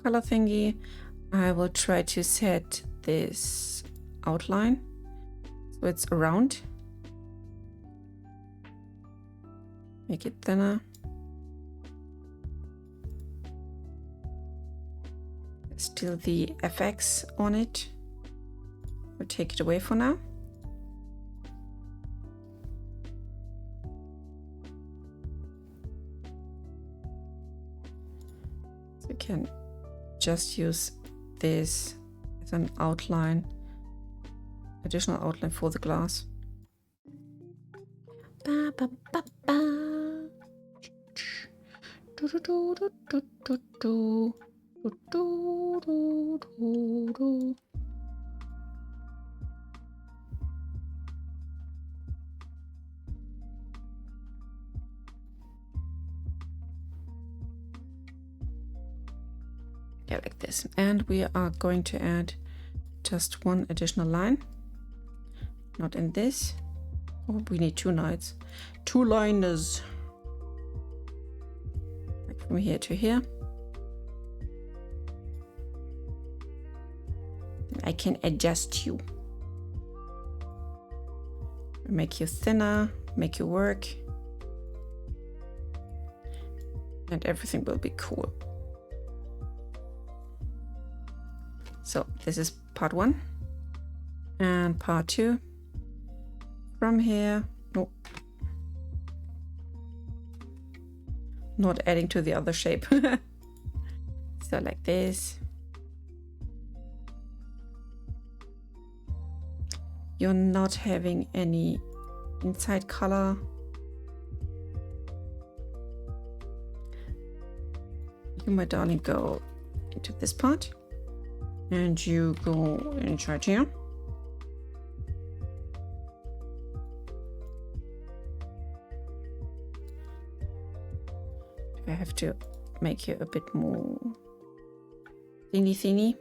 Speaker 1: color thingy. I will try to set this outline so it's around. Make it thinner. Still the FX on it. We'll take it away for now. So we can just use this as an outline, additional outline for the glass. Ba, ba, ba, ba. Do, do, do, do, do, do. Do, do, do, do. Yeah, like this. And we are going to add just one additional line. Not in this. Oh, we need two lines. Two liners. Like from here to here. I can adjust you. Make you thinner, make you work. And everything will be cool. So this is part 1 and part 2. From here, no, not adding to the other shape. So like this. You're not having any inside color. You, my darling, go into this part. And you go inside here. I have to make you a bit more thinny.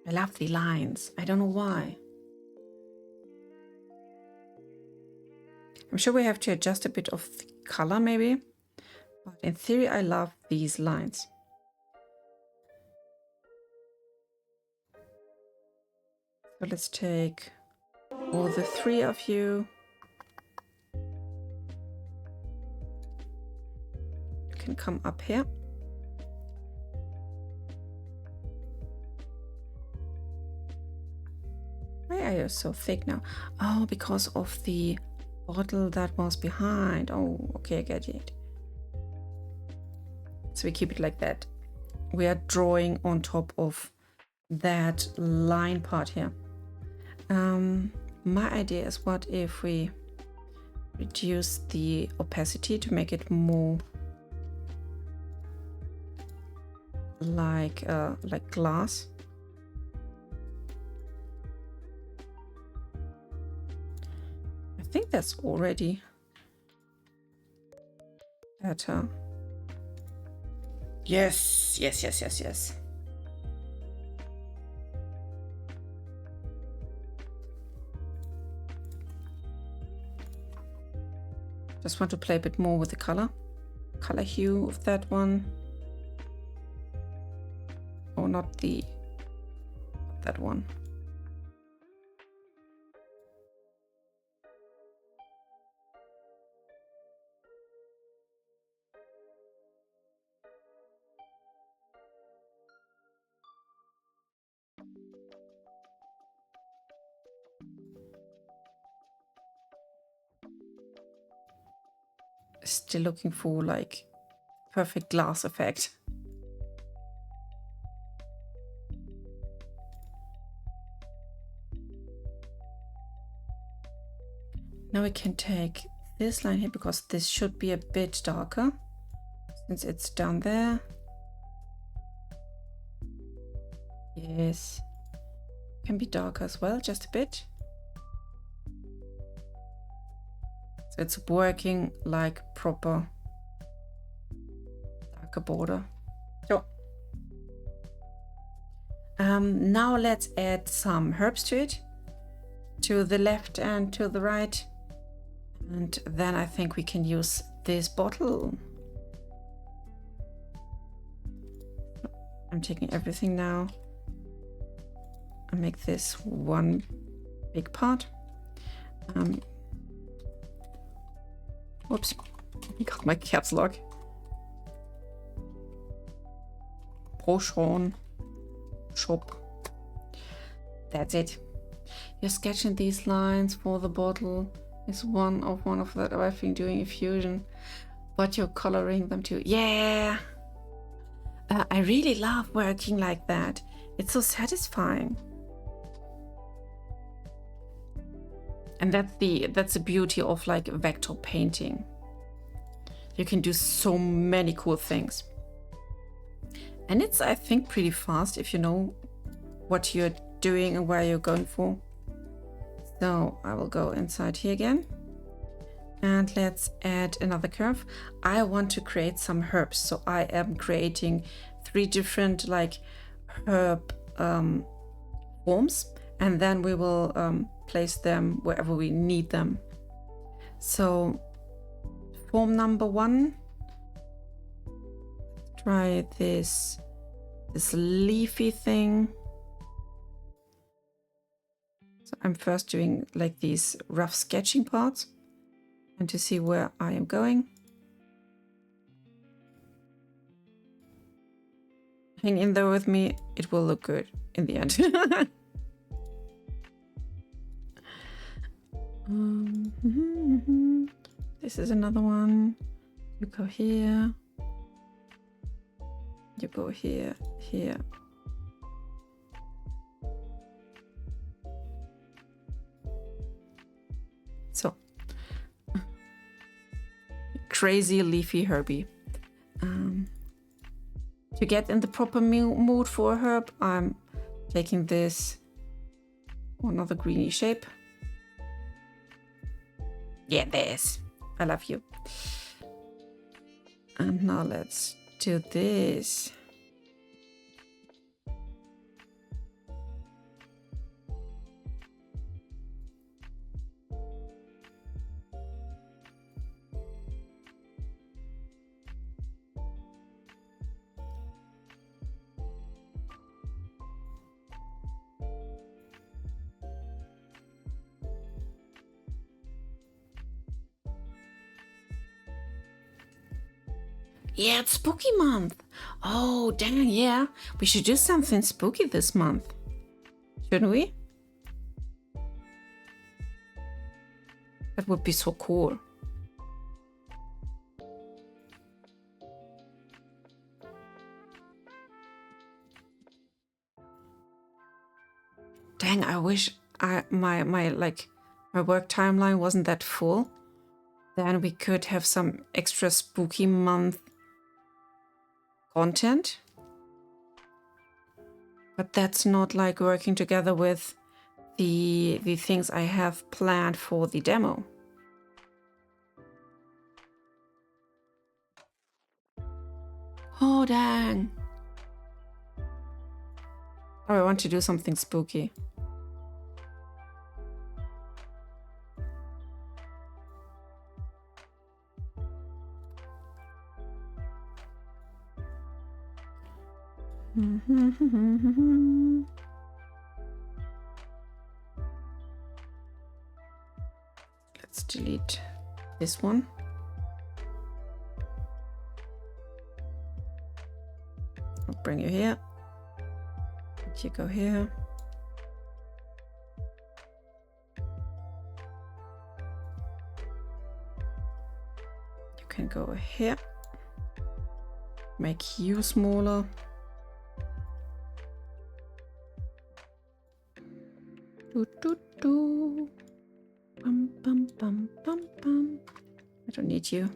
Speaker 1: I love the lines. I don't know why. I'm sure we have to adjust a bit of the color maybe, but in theory I love these lines. So let's take all the 3 of you. You can come up here. Why are you so thick now? Oh, because of the bottle that was behind. Oh, okay, I get it. So we keep it like that. We are drawing on top of that line part here. My idea is, what if we reduce the opacity to make it more like glass. I think that's already better. Yes, yes, yes, yes, yes. Just want to play a bit more with the color hue of that one. Or not that one. Still looking for like perfect glass effect. Now we can take this line here, because this should be a bit darker since it's down there. Yes, can be darker as well, just a bit. So it's working like proper darker border. So now let's add some herbs to it, to the left and to the right. And then I think we can use this bottle. I'm taking everything now and make this one big part. Whoops, got my caps lock. Brochon shop. That's it. You're sketching these lines for the bottle. Is one of that I've been doing a fusion, but you're coloring them too. Yeah, I really love working like that. It's so satisfying, and that's the beauty of like vector painting. You can do so many cool things, and it's, I think, pretty fast if you know what you're doing and where you're going for. So I will go inside here again, and let's add another curve. I want to create some herbs, so I am creating 3 different like herb forms, and then we will place them wherever we need them. So form number 1, try this leafy thing. I'm first doing like these rough sketching parts, and to see where I am going. Hang in there with me, it will look good in the end. This is another one. You go here. You go here, here. So, crazy leafy Herbie. To get in the proper mood for a herb, I'm taking this another greeny shape. Yeah, this. I love you. And now let's do this. Yeah, it's spooky month. Oh, dang, yeah. We should do something spooky this month. Shouldn't we? That would be so cool. Dang, I wish my work timeline wasn't that full. Then we could have some extra spooky month content. But that's not like working together with the things I have planned for the demo. Oh, dang. Oh, I want to do something spooky. Let's delete this one. I'll bring you here. You go here. You can go here. Make you smaller. Do, do, do. Bum, bum, bum, bum, bum. I don't need you.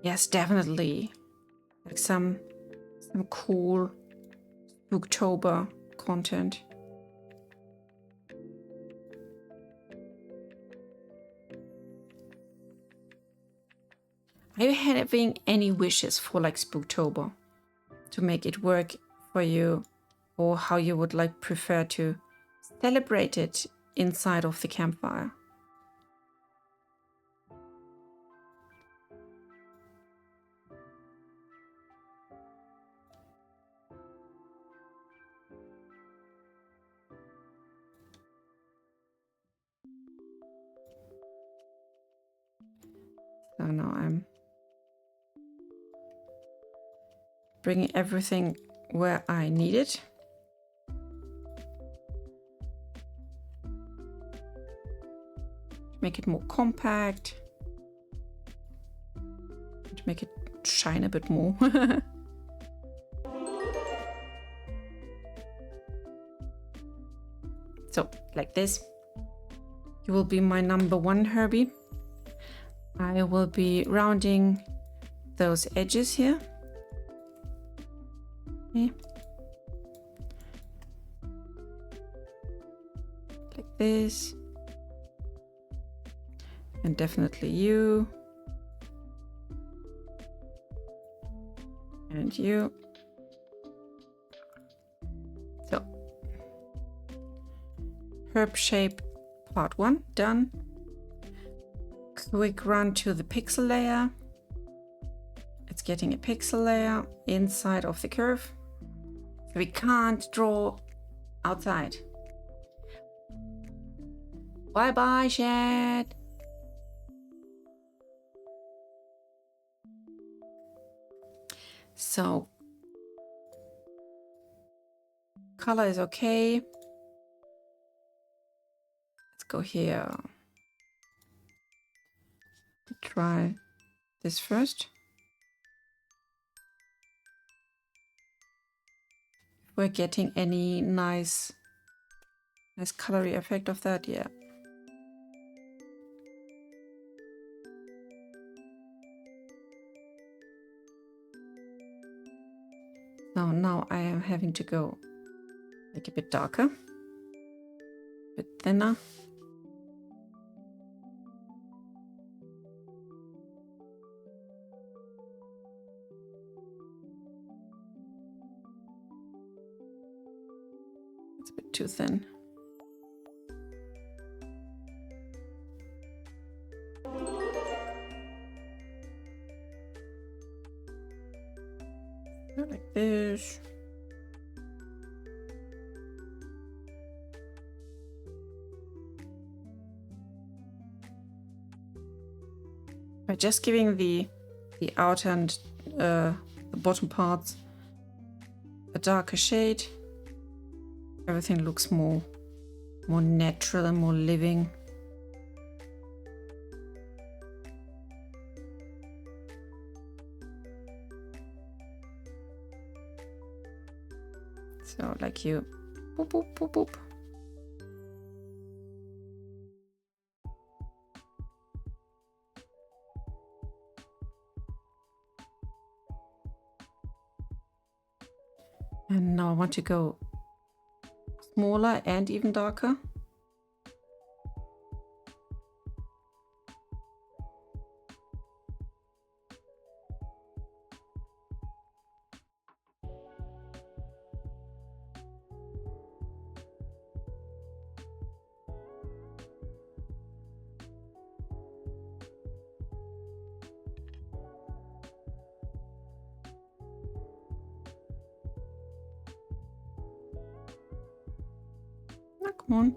Speaker 1: Yes, definitely. Like some cool Spooktober content. Are you having any wishes for like Spooktober to make it work for you, or how you would like prefer to celebrate it inside of the campfire? So now I'm bringing everything where I need it. Make it more compact. To make it shine a bit more. So, like this. You will be my number one Herbie. I will be rounding those edges here. Okay. Like this. And definitely you. And you. So, herb shape part 1 done. Quick run to the pixel layer. It's getting a pixel layer inside of the curve. We can't draw outside. Bye bye, chat. So, color is okay. Let's go here. Try this first. If we're getting any nice colory effect of that, yeah. So now I am having to go like a bit darker, a bit thinner. It's a bit too thin. Like this. By just giving the outer and the bottom parts a darker shade, everything looks more more natural and more living. So like you, boop, boop, boop, boop. And now I want to go smaller and even darker. Now, come on.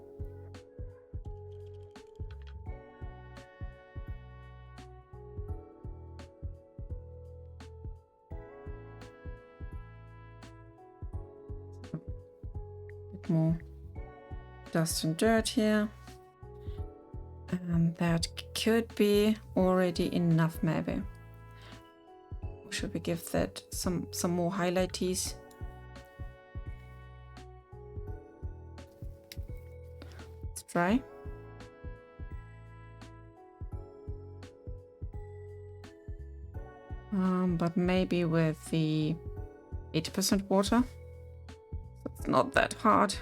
Speaker 1: Bit more dust and dirt here. And that could be already enough, maybe. Should we give that some more highlighties? Let's try. But maybe with the 80% water. It's not that hard.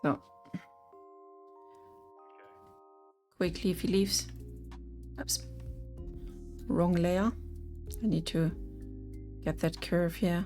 Speaker 1: So, quick leafy leaves. Oops, wrong layer. I need to get that curve here.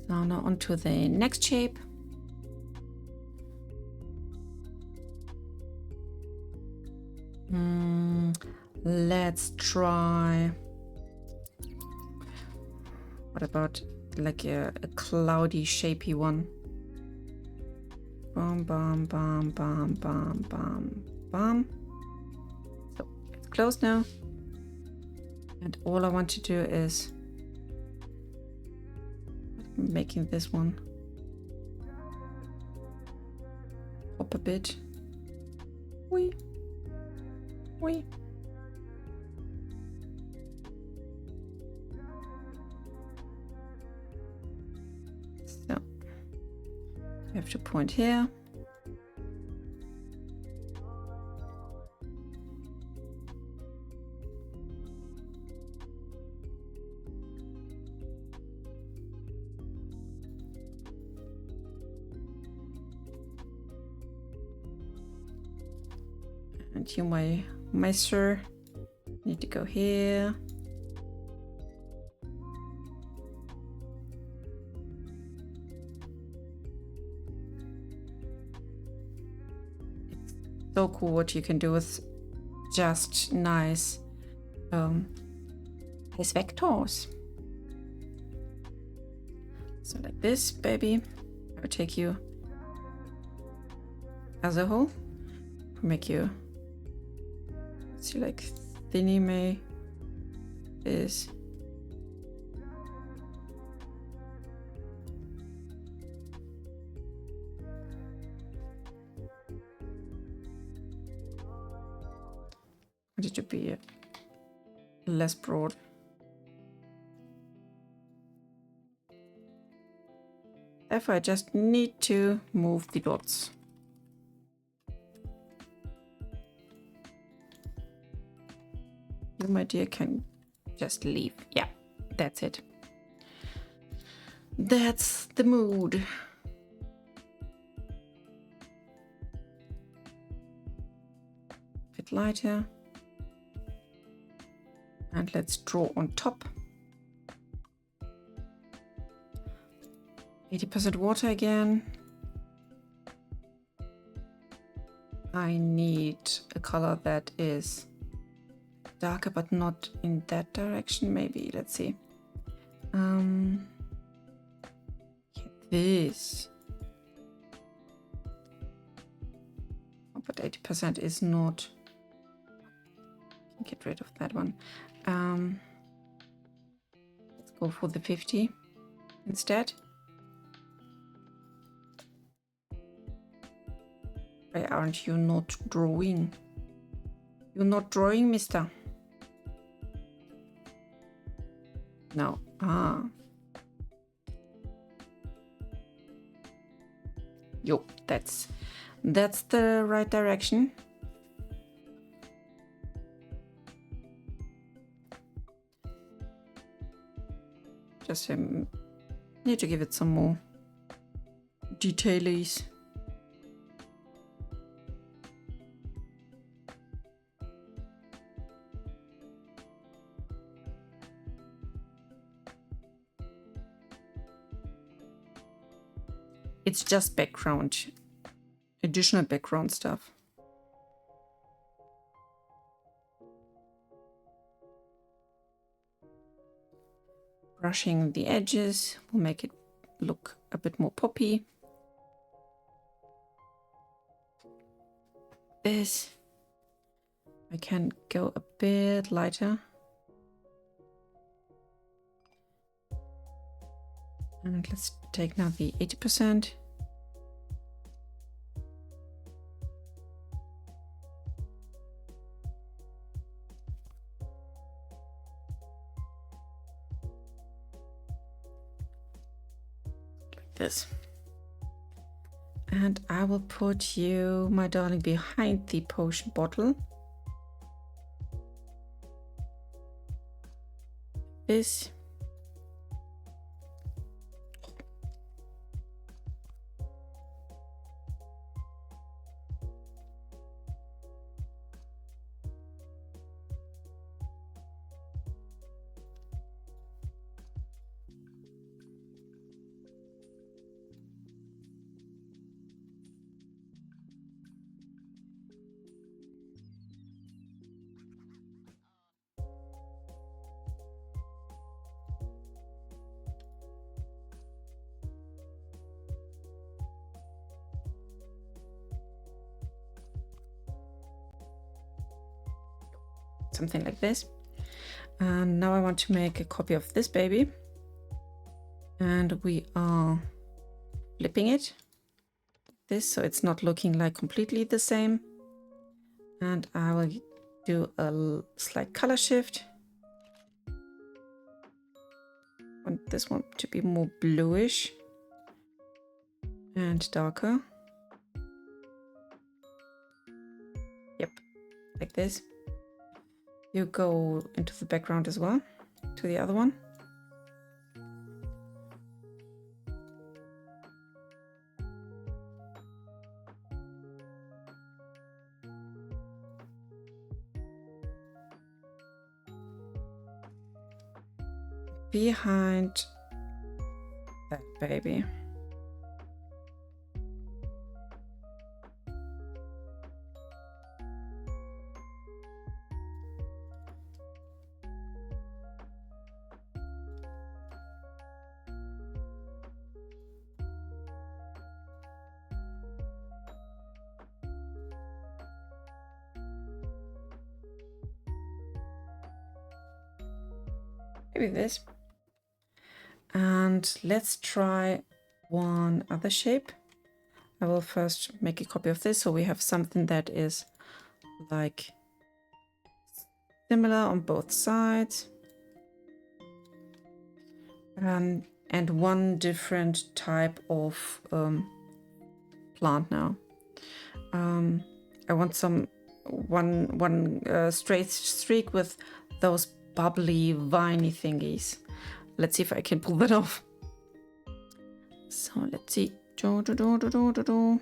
Speaker 1: So now onto the next shape. Let's try. What about like a cloudy, shapy one? Bam, bam, bam, bam, bam, bam, bam. So it's closed now. And all I want to do is making this one pop a bit. Wee. Wee. So you have to point here. And you, my sir, need to go here. It's so cool what you can do with just nice vectors. So like this, baby. I will take you as a whole, make you see like thinny may is want it to be less broad. Therefore, I just need to move the dots. You, my dear, can just leave. Yeah, that's it. That's the mood. A bit lighter. And let's draw on top. 80% water again. I need a color that is darker, but not in that direction. Maybe, let's see. This. Oh, but 80% is not. Get rid of that one. Let's go for the 50 instead. Why aren't you not drawing? You're not drawing, mister? No. Yo, that's the right direction. Just need to give it some more details. It's just background, additional background stuff. Brushing the edges will make it look a bit more poppy. This, I can go a bit lighter. And let's take now the 80%. Like this. And I will put you, my darling, behind the potion bottle. This. Something like this. And now I want to make a copy of this baby, and we are flipping it this so it's not looking like completely the same. And I will do a slight color shift. I want this one to be more bluish and darker. Yep, like this. You go into the background as well, to the other one. Behind that baby. Maybe this. And let's try one other shape. I will first make a copy of this so we have something that is like similar on both sides. And one different type of plant now. I want one straight streak with those bubbly, viney thingies. Let's see if I can pull that off. So let's see. Do, do, do, do, do, do, do.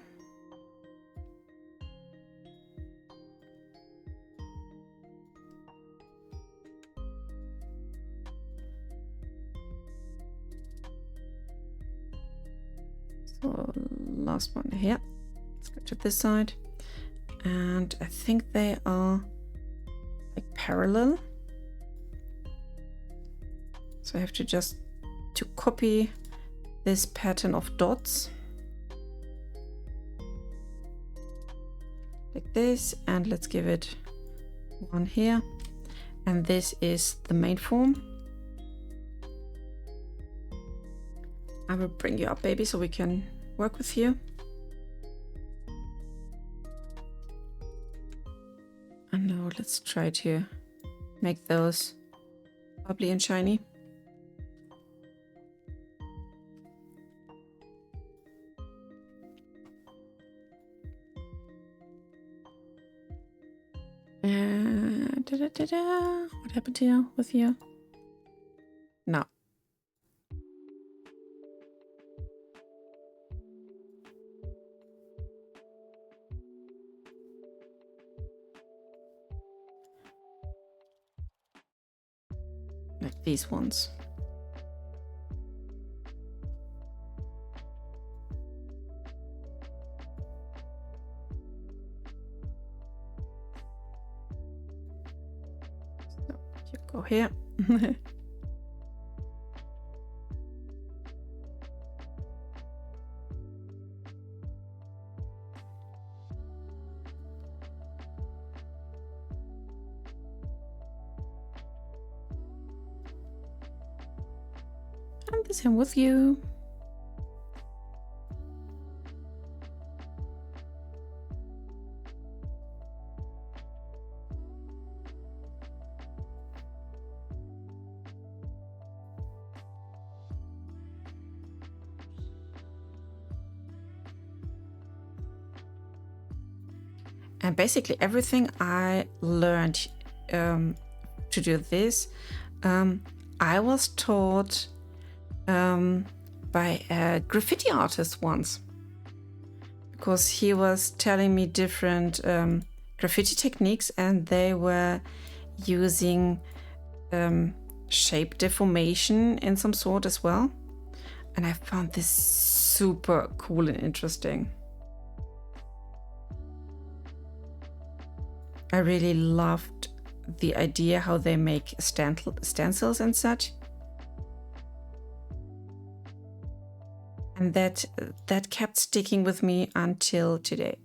Speaker 1: So last one here. Let's go to this side. And I think they are like parallel. So I have to just copy this pattern of dots. Like this, and let's give it one here. And this is the main form. I will bring you up, baby, so we can work with you. And now let's try to make those bubbly and shiny. What happened here with you? No. Like these ones. So you go here. And the same with you. And basically everything I learned to do this, I was taught by a graffiti artist once, because he was telling me different graffiti techniques, and they were using shape deformation in some sort as well. And I found this super cool and interesting. I really loved the idea how they make stencils and such. And that kept sticking with me until today.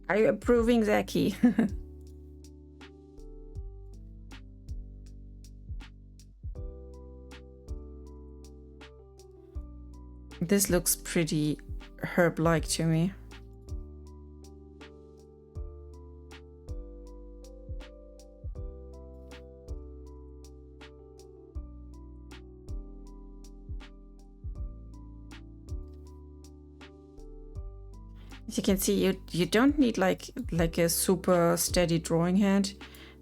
Speaker 1: Are you approving, Zaki? This looks pretty herb-like to me. As you can see, you don't need like a super steady drawing hand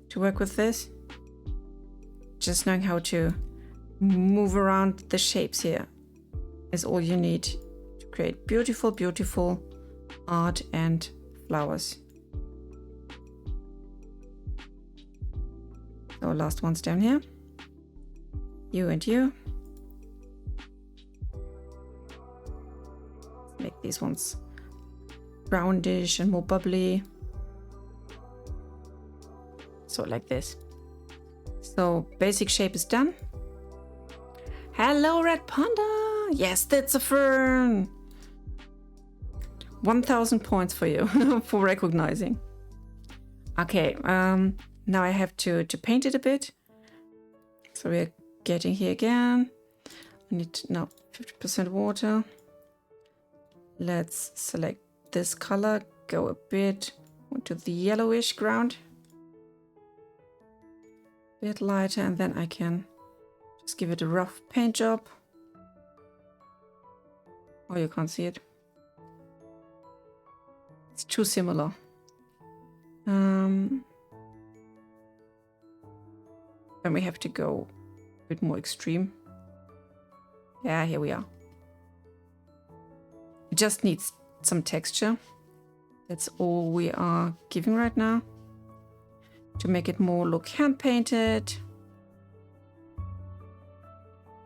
Speaker 1: to work with this. Just knowing how to move around the shapes here is all you need to create beautiful, beautiful art and flowers. So last one's down here. You and you. Make these ones roundish and more bubbly. So like this. So basic shape is done. Hello, Red Panda. Yes, that's a fern. 1000 points for you for recognizing. Okay, now I have to paint it a bit. So we're getting here again. I need now 50% water. Let's select this color, go a bit onto the yellowish ground. bit lighter, and then I can just give it a rough paint job. Oh, you can't see it. It's too similar. Then we have to go a bit more extreme. Yeah, here we are. It just needs some texture. That's all we are giving right now to make it more look hand painted.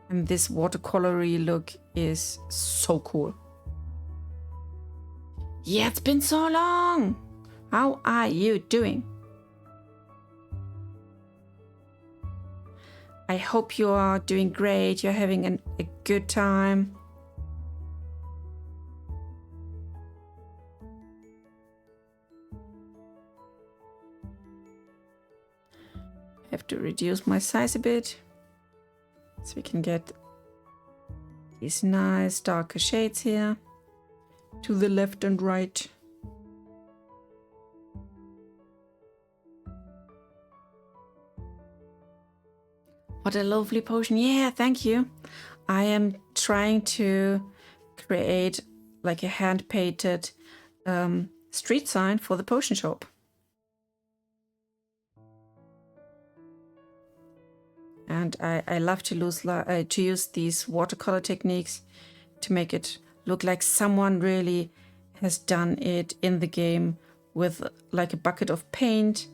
Speaker 1: And this watercolory look is so cool. Yeah, it's been so long. How are you doing? I hope you are doing great. You're having a good time. I have to reduce my size a bit so we can get these nice darker shades here to the left and right. What a lovely potion. Yeah, thank you. I am trying to create like a hand-painted street sign for the potion shop. And I love to use these watercolor techniques to make it look like someone really has done it in the game with like a bucket of paint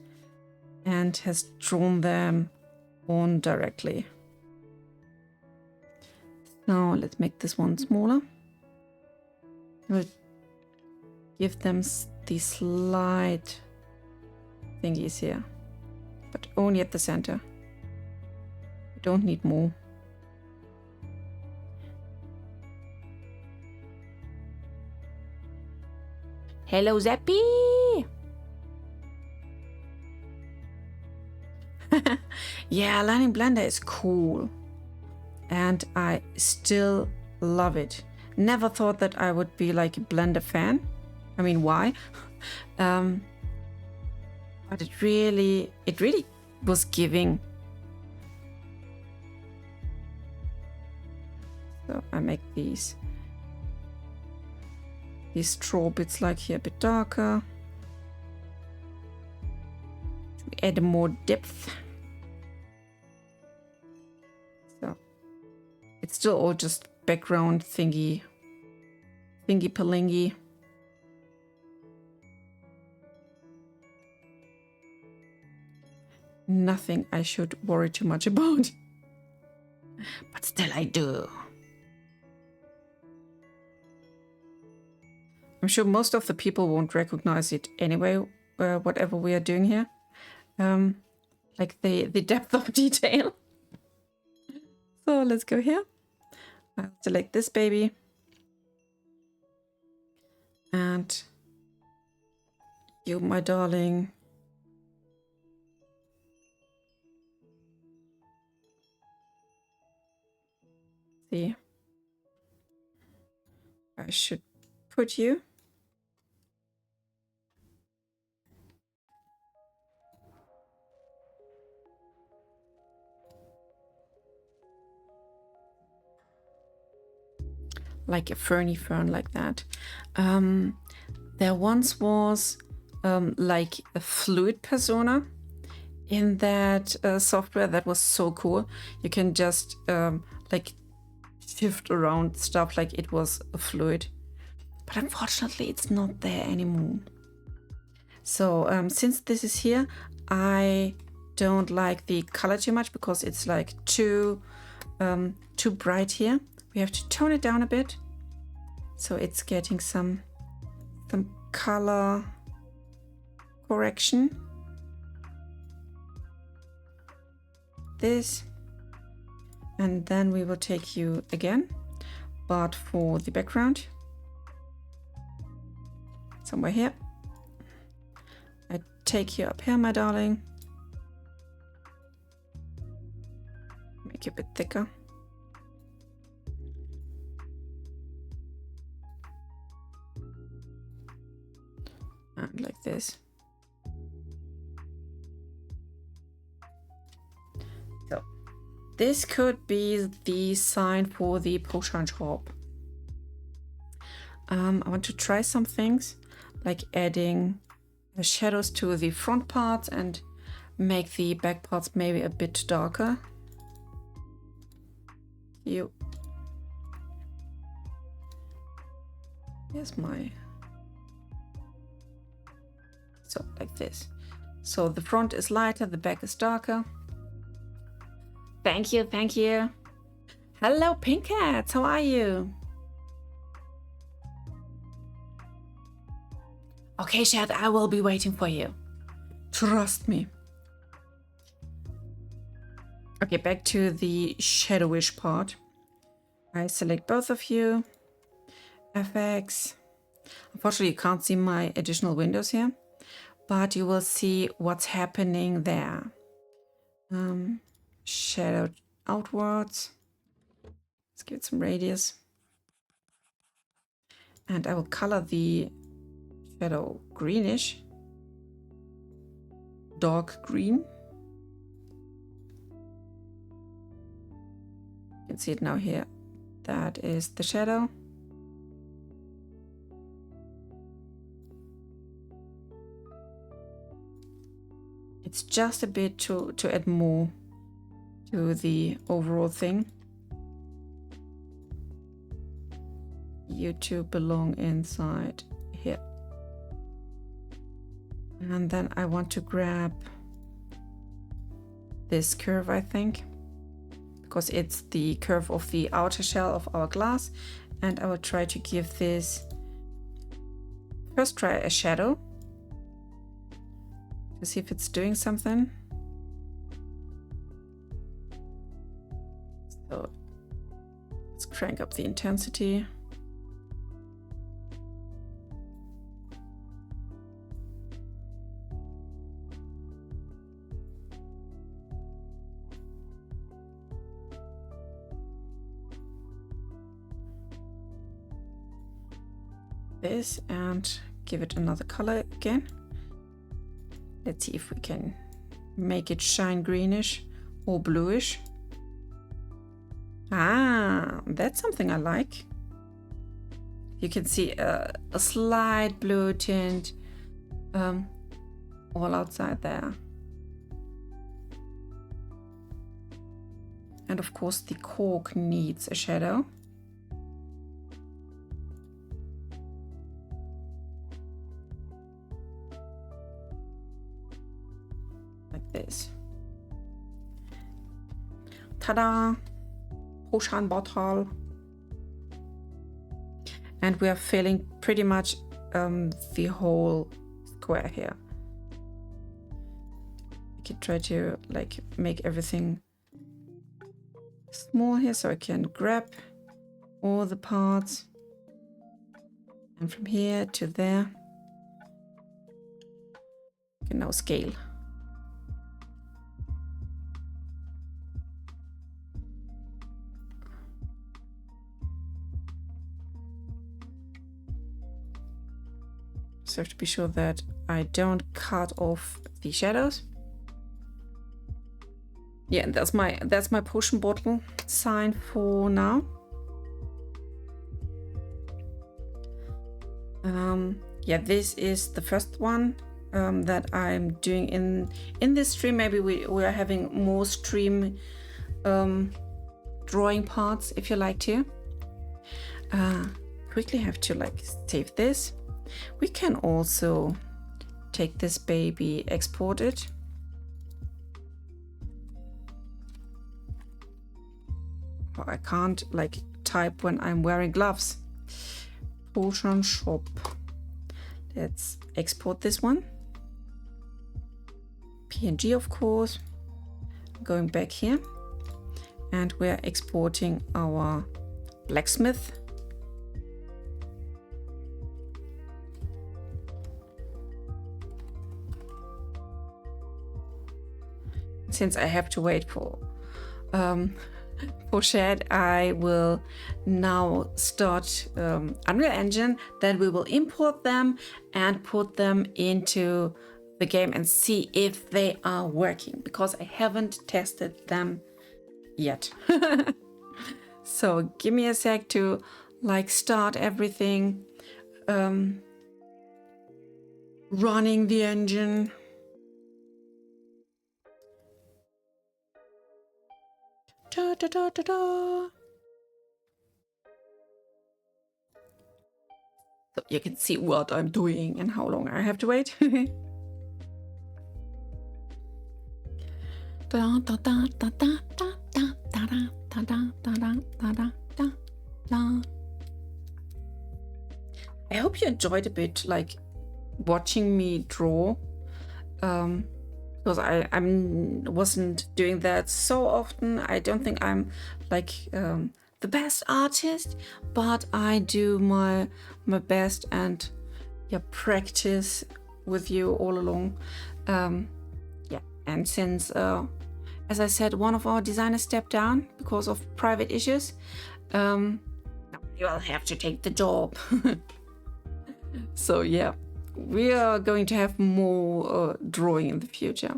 Speaker 1: and has drawn them on directly. Now let's make this one smaller. We'll give them these slight thingies here, but only at the center. We don't need more. Hello, Zappy! Yeah, learning Blender is cool. And I still love it. Never thought that I would be like a Blender fan. I mean, why? But it really was giving. So I make these straw bits like here a bit darker to add more depth. So it's still all just background thingy palingy. Nothing I should worry too much about, but still I do. I'm sure most of the people won't recognize it anyway, whatever we are doing here. Like the depth of detail. So let's go here. I'll select this baby. And you, my darling. See. I should put you. Like a ferny fern like that. There once was like a fluid persona in that software that was so cool. You can just like shift around stuff like it was a fluid. But unfortunately it's not there anymore. So since this is here, I don't like the color too much because it's like too bright here. We have to tone it down a bit so it's getting some color correction. This, and then we will take you again, but for the background somewhere here. I take you up here, my darling. Make you a bit thicker. And like this. this could be the sign for the potion shop. I want to try some things, like adding shadows to the front parts and make the back parts maybe a bit darker. Here's my... So, like this. So the front is lighter, the back is darker. Thank you, thank you. Hello, Pink Cats, how are you? Okay, Chad, I will be waiting for you. Trust me. Okay, back to the shadowish part. I select both of you. FX. Unfortunately, you can't see my additional windows here, but you will see what's happening there. Shadow outwards. Let's give it some radius. And I will color the shadow greenish. Dark green. You can see it now here. That is the shadow. It's just a bit to add more to the overall thing. You two belong inside here. And then I want to grab this curve, I think, because it's the curve of the outer shell of our glass. And I will try to give this, first try a shadow to see if it's doing something. So let's crank up the intensity. This and give it another color again. Let's see if we can make it shine greenish or bluish. Ah, that's something I like. You can see a slight blue tint all outside there. And of course the cork needs a shadow. This. Ta-da! Potion bottle. And we are filling pretty much the whole square here. I can try to like make everything small here so I can grab all the parts. And from here to there. You can now scale. So I have to be sure that I don't cut off the shadows. Yeah, and that's my potion bottle sign for now. Yeah, this is the first one that I'm doing in this stream. Maybe we are having more stream drawing parts if you like to. Quickly have to like save this. We can also take this baby, export it. Oh, I can't like type when I'm wearing gloves. Potion shop. Let's export this one. PNG, of course. Going back here. And we're exporting our blacksmith. Since I have to wait for Shad, I will now start Unreal Engine. Then we will import them and put them into the game and see if they are working, because I haven't tested them yet. So give me a sec to like start everything, running the engine. Da, da, da, da, da. So you can see what I'm doing and how long I have to wait. Da, da, da, da, da, da, da, da, da, da, da, da, da, da, da, da. I hope you enjoyed a bit, like watching me draw, because I wasn't doing that so often. I don't think I'm like the best artist, but I do my best and yeah, practice with you all along. Yeah, and since as I said, one of our designers stepped down because of private issues, you'll have to take the job. So yeah, we are going to have more drawing in the future.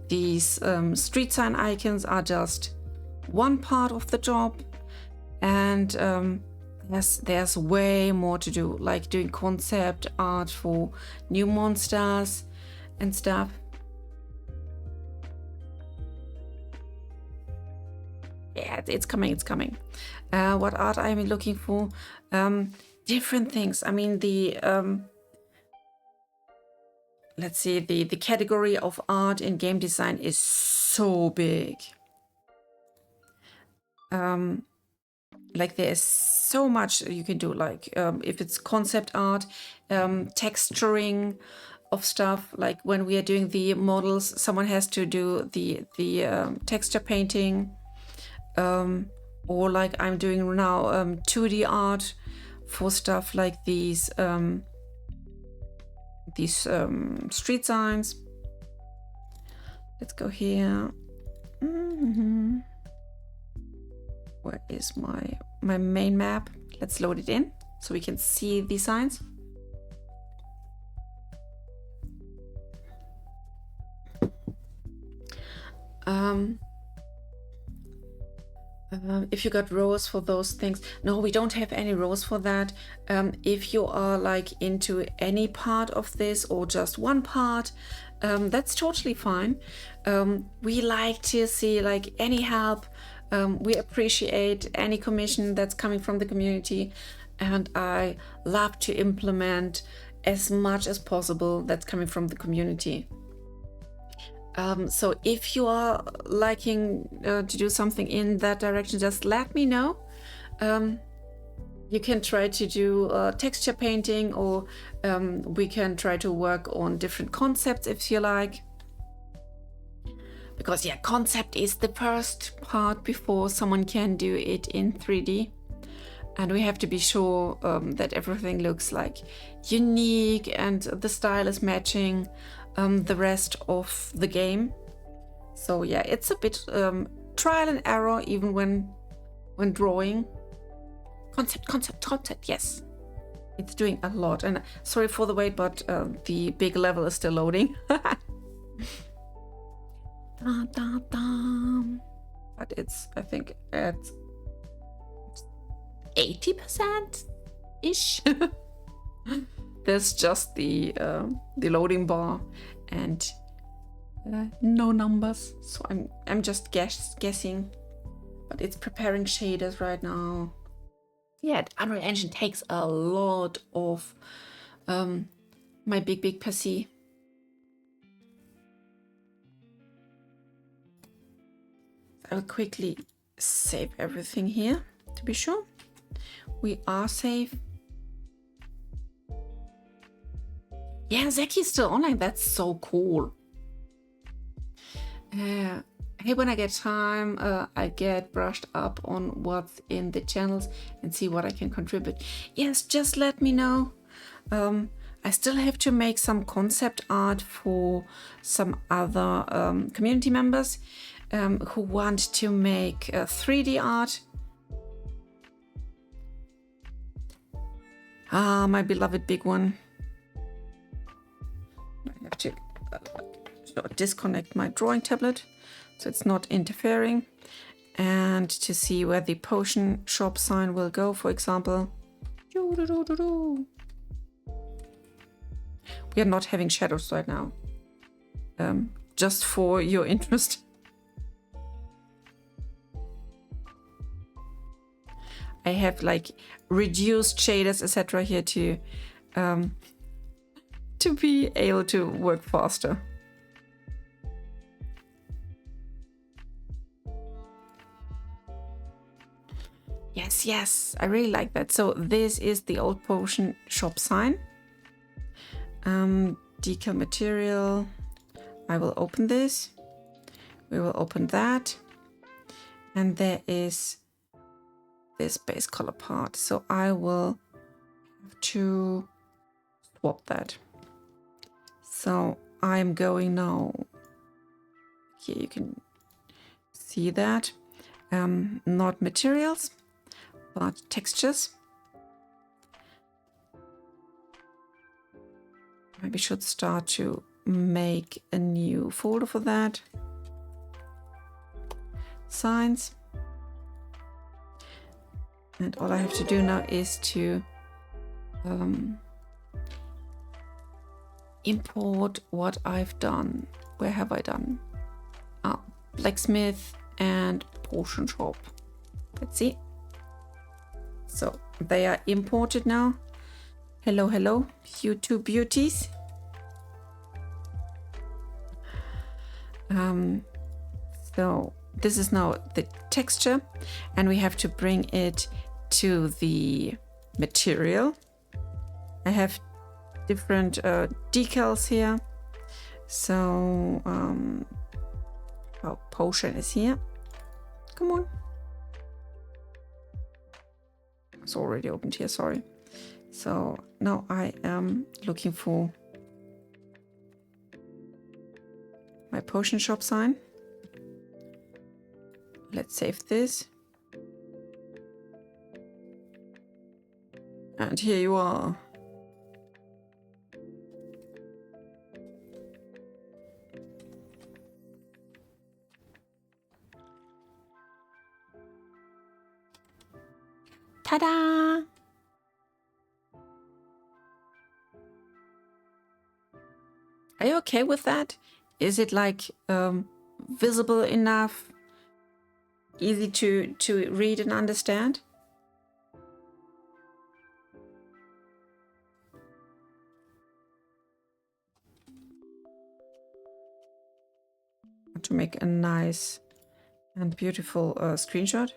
Speaker 1: These street sign icons are just one part of the job, and there's way more to do, like doing concept art for new monsters and stuff. Yeah, it's coming. What art I'm looking for? Different things. I mean, the let's see, the category of art in game design is so big. Like there's so much you can do, like if it's concept art, texturing of stuff, like when we are doing the models, someone has to do the texture painting, or like I'm doing now 2D art for stuff like these street signs. Let's go here. Where is my main map? Let's load it in so we can see these signs. If you got rows for those things, no, we don't have any rows for that. If you are like into any part of this or just one part, that's totally fine. We like to see like any help. We appreciate any commission that's coming from the community, and I love to implement as much as possible that's coming from the community. So if you are liking to do something in that direction, just let me know. You can try to do texture painting, or we can try to work on different concepts if you like. Because yeah, concept is the first part before someone can do it in 3D. And we have to be sure that everything looks like unique and the style is matching the rest of the game. So yeah, it's a bit trial and error even when drawing. Concept, yes. It's doing a lot. And sorry for the wait, but the big level is still loading. But it's, I think, at 80%-ish. There's just the loading bar and no numbers, so I'm just guessing. But it's preparing shaders right now. Yeah, the Unreal Engine takes a lot of my big PC. I'll quickly save everything here to be sure we are safe. Yeah, Zaki's still online. That's so cool. Hey, when I get time, I get brushed up on what's in the channels and see what I can contribute. Yes, just let me know. I still have to make some concept art for some other community members who want to make 3D art. Ah, my beloved big one. I have to disconnect my drawing tablet so it's not interfering. And to see where the potion shop sign will go, for example. We are not having shadows right now. Just for your interest. I have like reduced shaders, etc. here to be able to work faster. Yes, yes, I really like that. So this is the old potion shop sign. Decal material. I will open this. We will open that. And there is this base color part. So I will have to swap that. So I'm going now. Here you can see that. Not materials, but textures. Maybe should start to make a new folder for that. Signs. And all I have to do now is to import what I've done. Where have I done? Blacksmith and potion shop. Let's see. So they are imported now. Hello, hello, you two beauties. So this is now the texture, and we have to bring it to the material. I have different decals here. So our potion is here. Come on. It's already opened here, sorry. So now I am looking for my potion shop sign. Let's save this. And here you are. Ta-da! Are you okay with that? Is it like visible enough? Easy to read and understand? To make a nice and beautiful screenshot.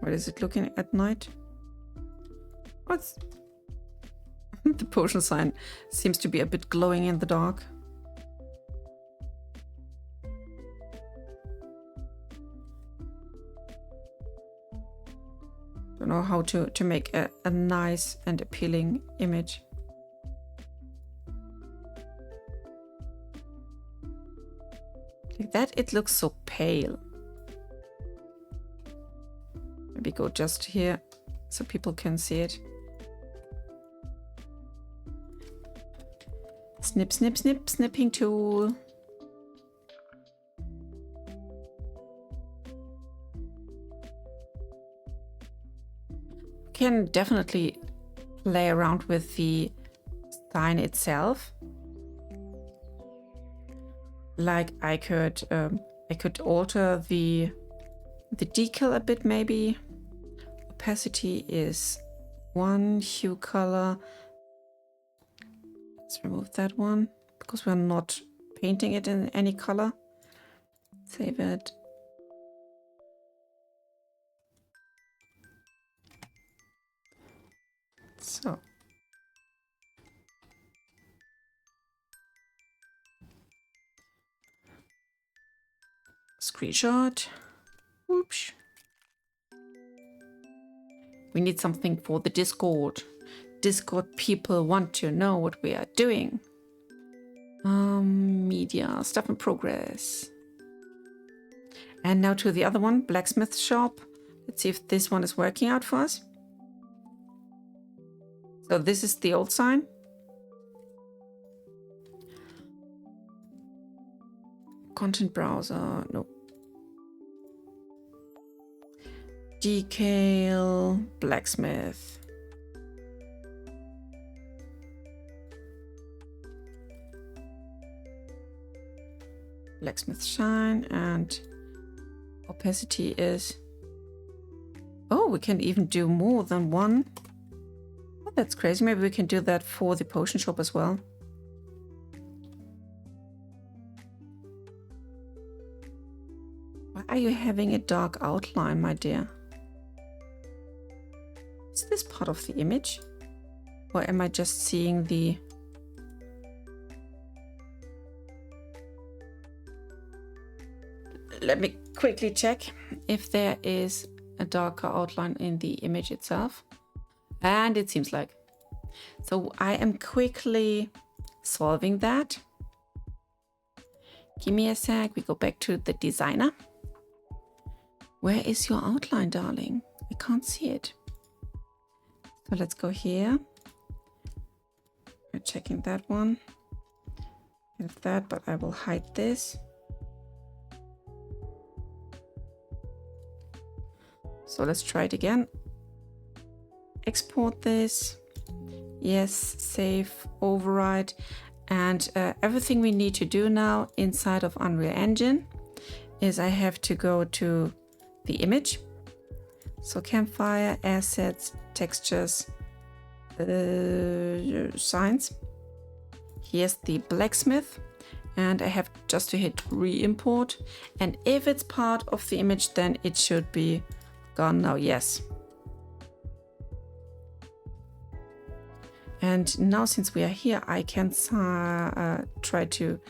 Speaker 1: What is it looking at night? What's the potion sign seems to be a bit glowing in the dark. Don't know how to make a nice and appealing image. Like that, it looks so pale. Maybe go just here so people can see it. Snip, snip, snip, snipping tool. Can definitely play around with the sign itself. Like I could alter the decal a bit maybe. Opacity is 1, hue color. Let's remove that one because we're not painting it in any color. Save it. So. Screenshot. Oops. We need something for the Discord. Discord people want to know what we are doing. Media, stuff in progress. And now to the other one, blacksmith shop. Let's see if this one is working out for us. So this is the old sign. Content browser, no. Decal, blacksmith. Blacksmith shine, and opacity is... Oh, we can even do more than one. Oh, that's crazy. Maybe we can do that for the potion shop as well. Why are you having a dark outline, my dear? Is this part of the image? Or am I just seeing the... Let me quickly check if there is a darker outline in the image itself. And it seems like. So I am quickly solving that. Give me a sec. We go back to the designer. Where is your outline, darling? I can't see it. So let's go here. We're checking that one. Have that, but I will hide this. So let's try it again. Export this. Yes, save, override. And everything we need to do now inside of Unreal Engine is I have to go to the image. So Campfire, assets, textures, signs. Here's the blacksmith. And I have just to hit re-import. And if it's part of the image, then it should be gone now. Yes. And now since we are here, I can try to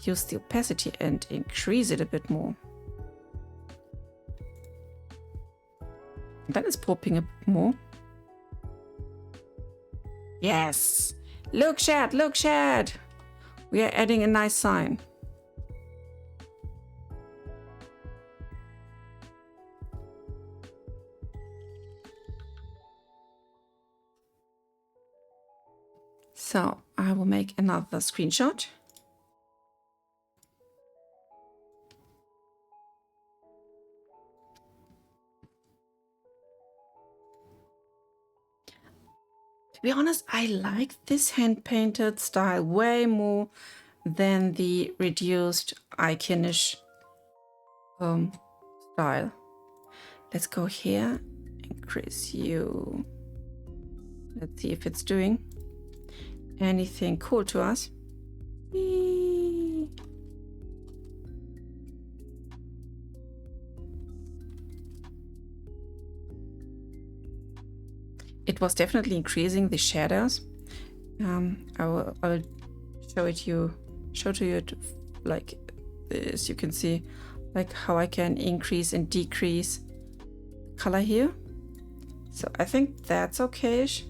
Speaker 1: use the opacity and increase it a bit more. That is popping a bit more. Yes. Look, chat, look, chat. We are adding a nice sign. So I will make another screenshot. To be honest, I like this hand-painted style way more than the reduced iconish style. Let's go here, increase you. Let's see if it's doing anything cool to us. Whee! It was definitely increasing the shadows. I'll show to you like this. You can see like how I can increase and decrease color here. So I think that's okay-ish.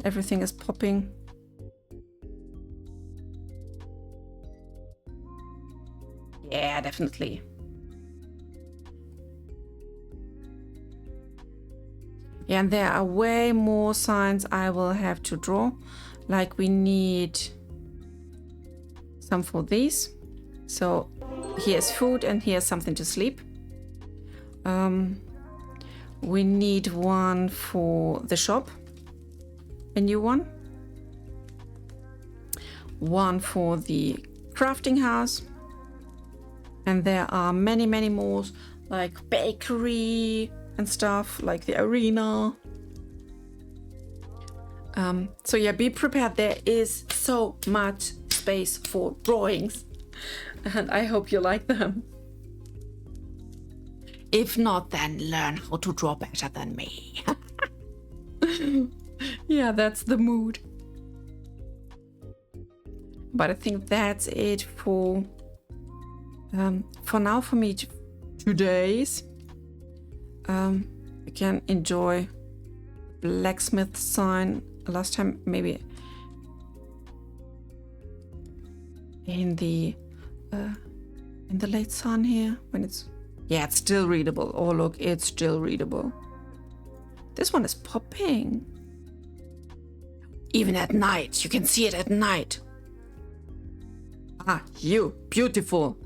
Speaker 1: Everything is popping. Yeah, definitely. Yeah, and there are way more signs I will have to draw. Like we need some for these. So here's food and here's something to sleep. We need one for the shop. A new one. One for the crafting house. And there are many, many more, like bakery and stuff, like the arena. So yeah, be prepared. There is so much space for drawings. And I hope you like them. If not, then learn how to draw better than me. Yeah, that's the mood. But I think that's it for now for me today's. I can enjoy blacksmith sign. Last time maybe in the late sun here when it's, yeah, it's still readable. Oh look, it's still readable. This one is popping. Even at night, you can see it at night. Ah, you, beautiful.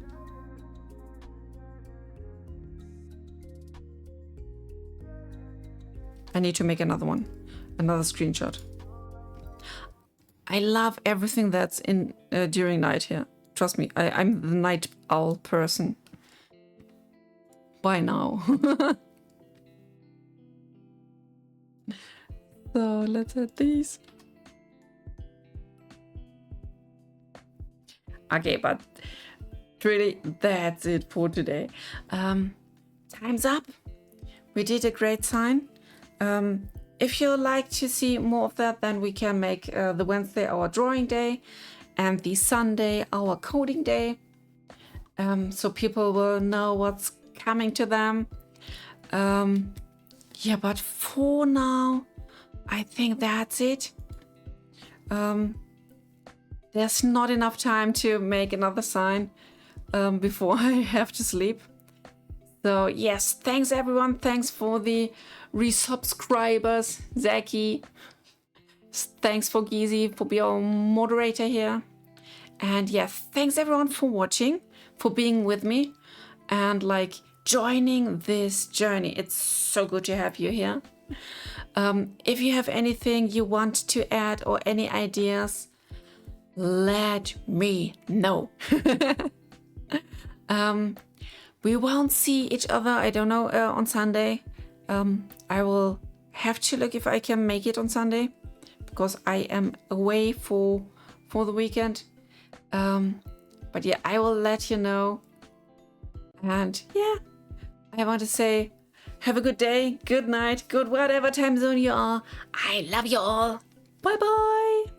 Speaker 1: I need to make another one, another screenshot. I love everything that's in during night here. Trust me, I'm the night owl person. By now. So let's add these. Okay, but really, that's it for today. Time's up. We did a great sign. If you like to see more of that, then we can make the Wednesday our drawing day and the Sunday our coding day. So people will know what's coming to them. Yeah, but for now, I think that's it. There's not enough time to make another sign before I have to sleep. So yes, thanks everyone. Thanks for the resubscribers, Zaki. Thanks for Gizi for being our moderator here. And yeah, thanks everyone for watching, for being with me and like joining this journey. It's so good to have you here. If you have anything you want to add or any ideas, let me know. We won't see each other, I don't know, on Sunday. I will have to look if I can make it on Sunday because I am away for the weekend. But yeah, I will let you know. And yeah, I want to say have a good day, good night, good whatever time zone you are. I love you all. Bye bye.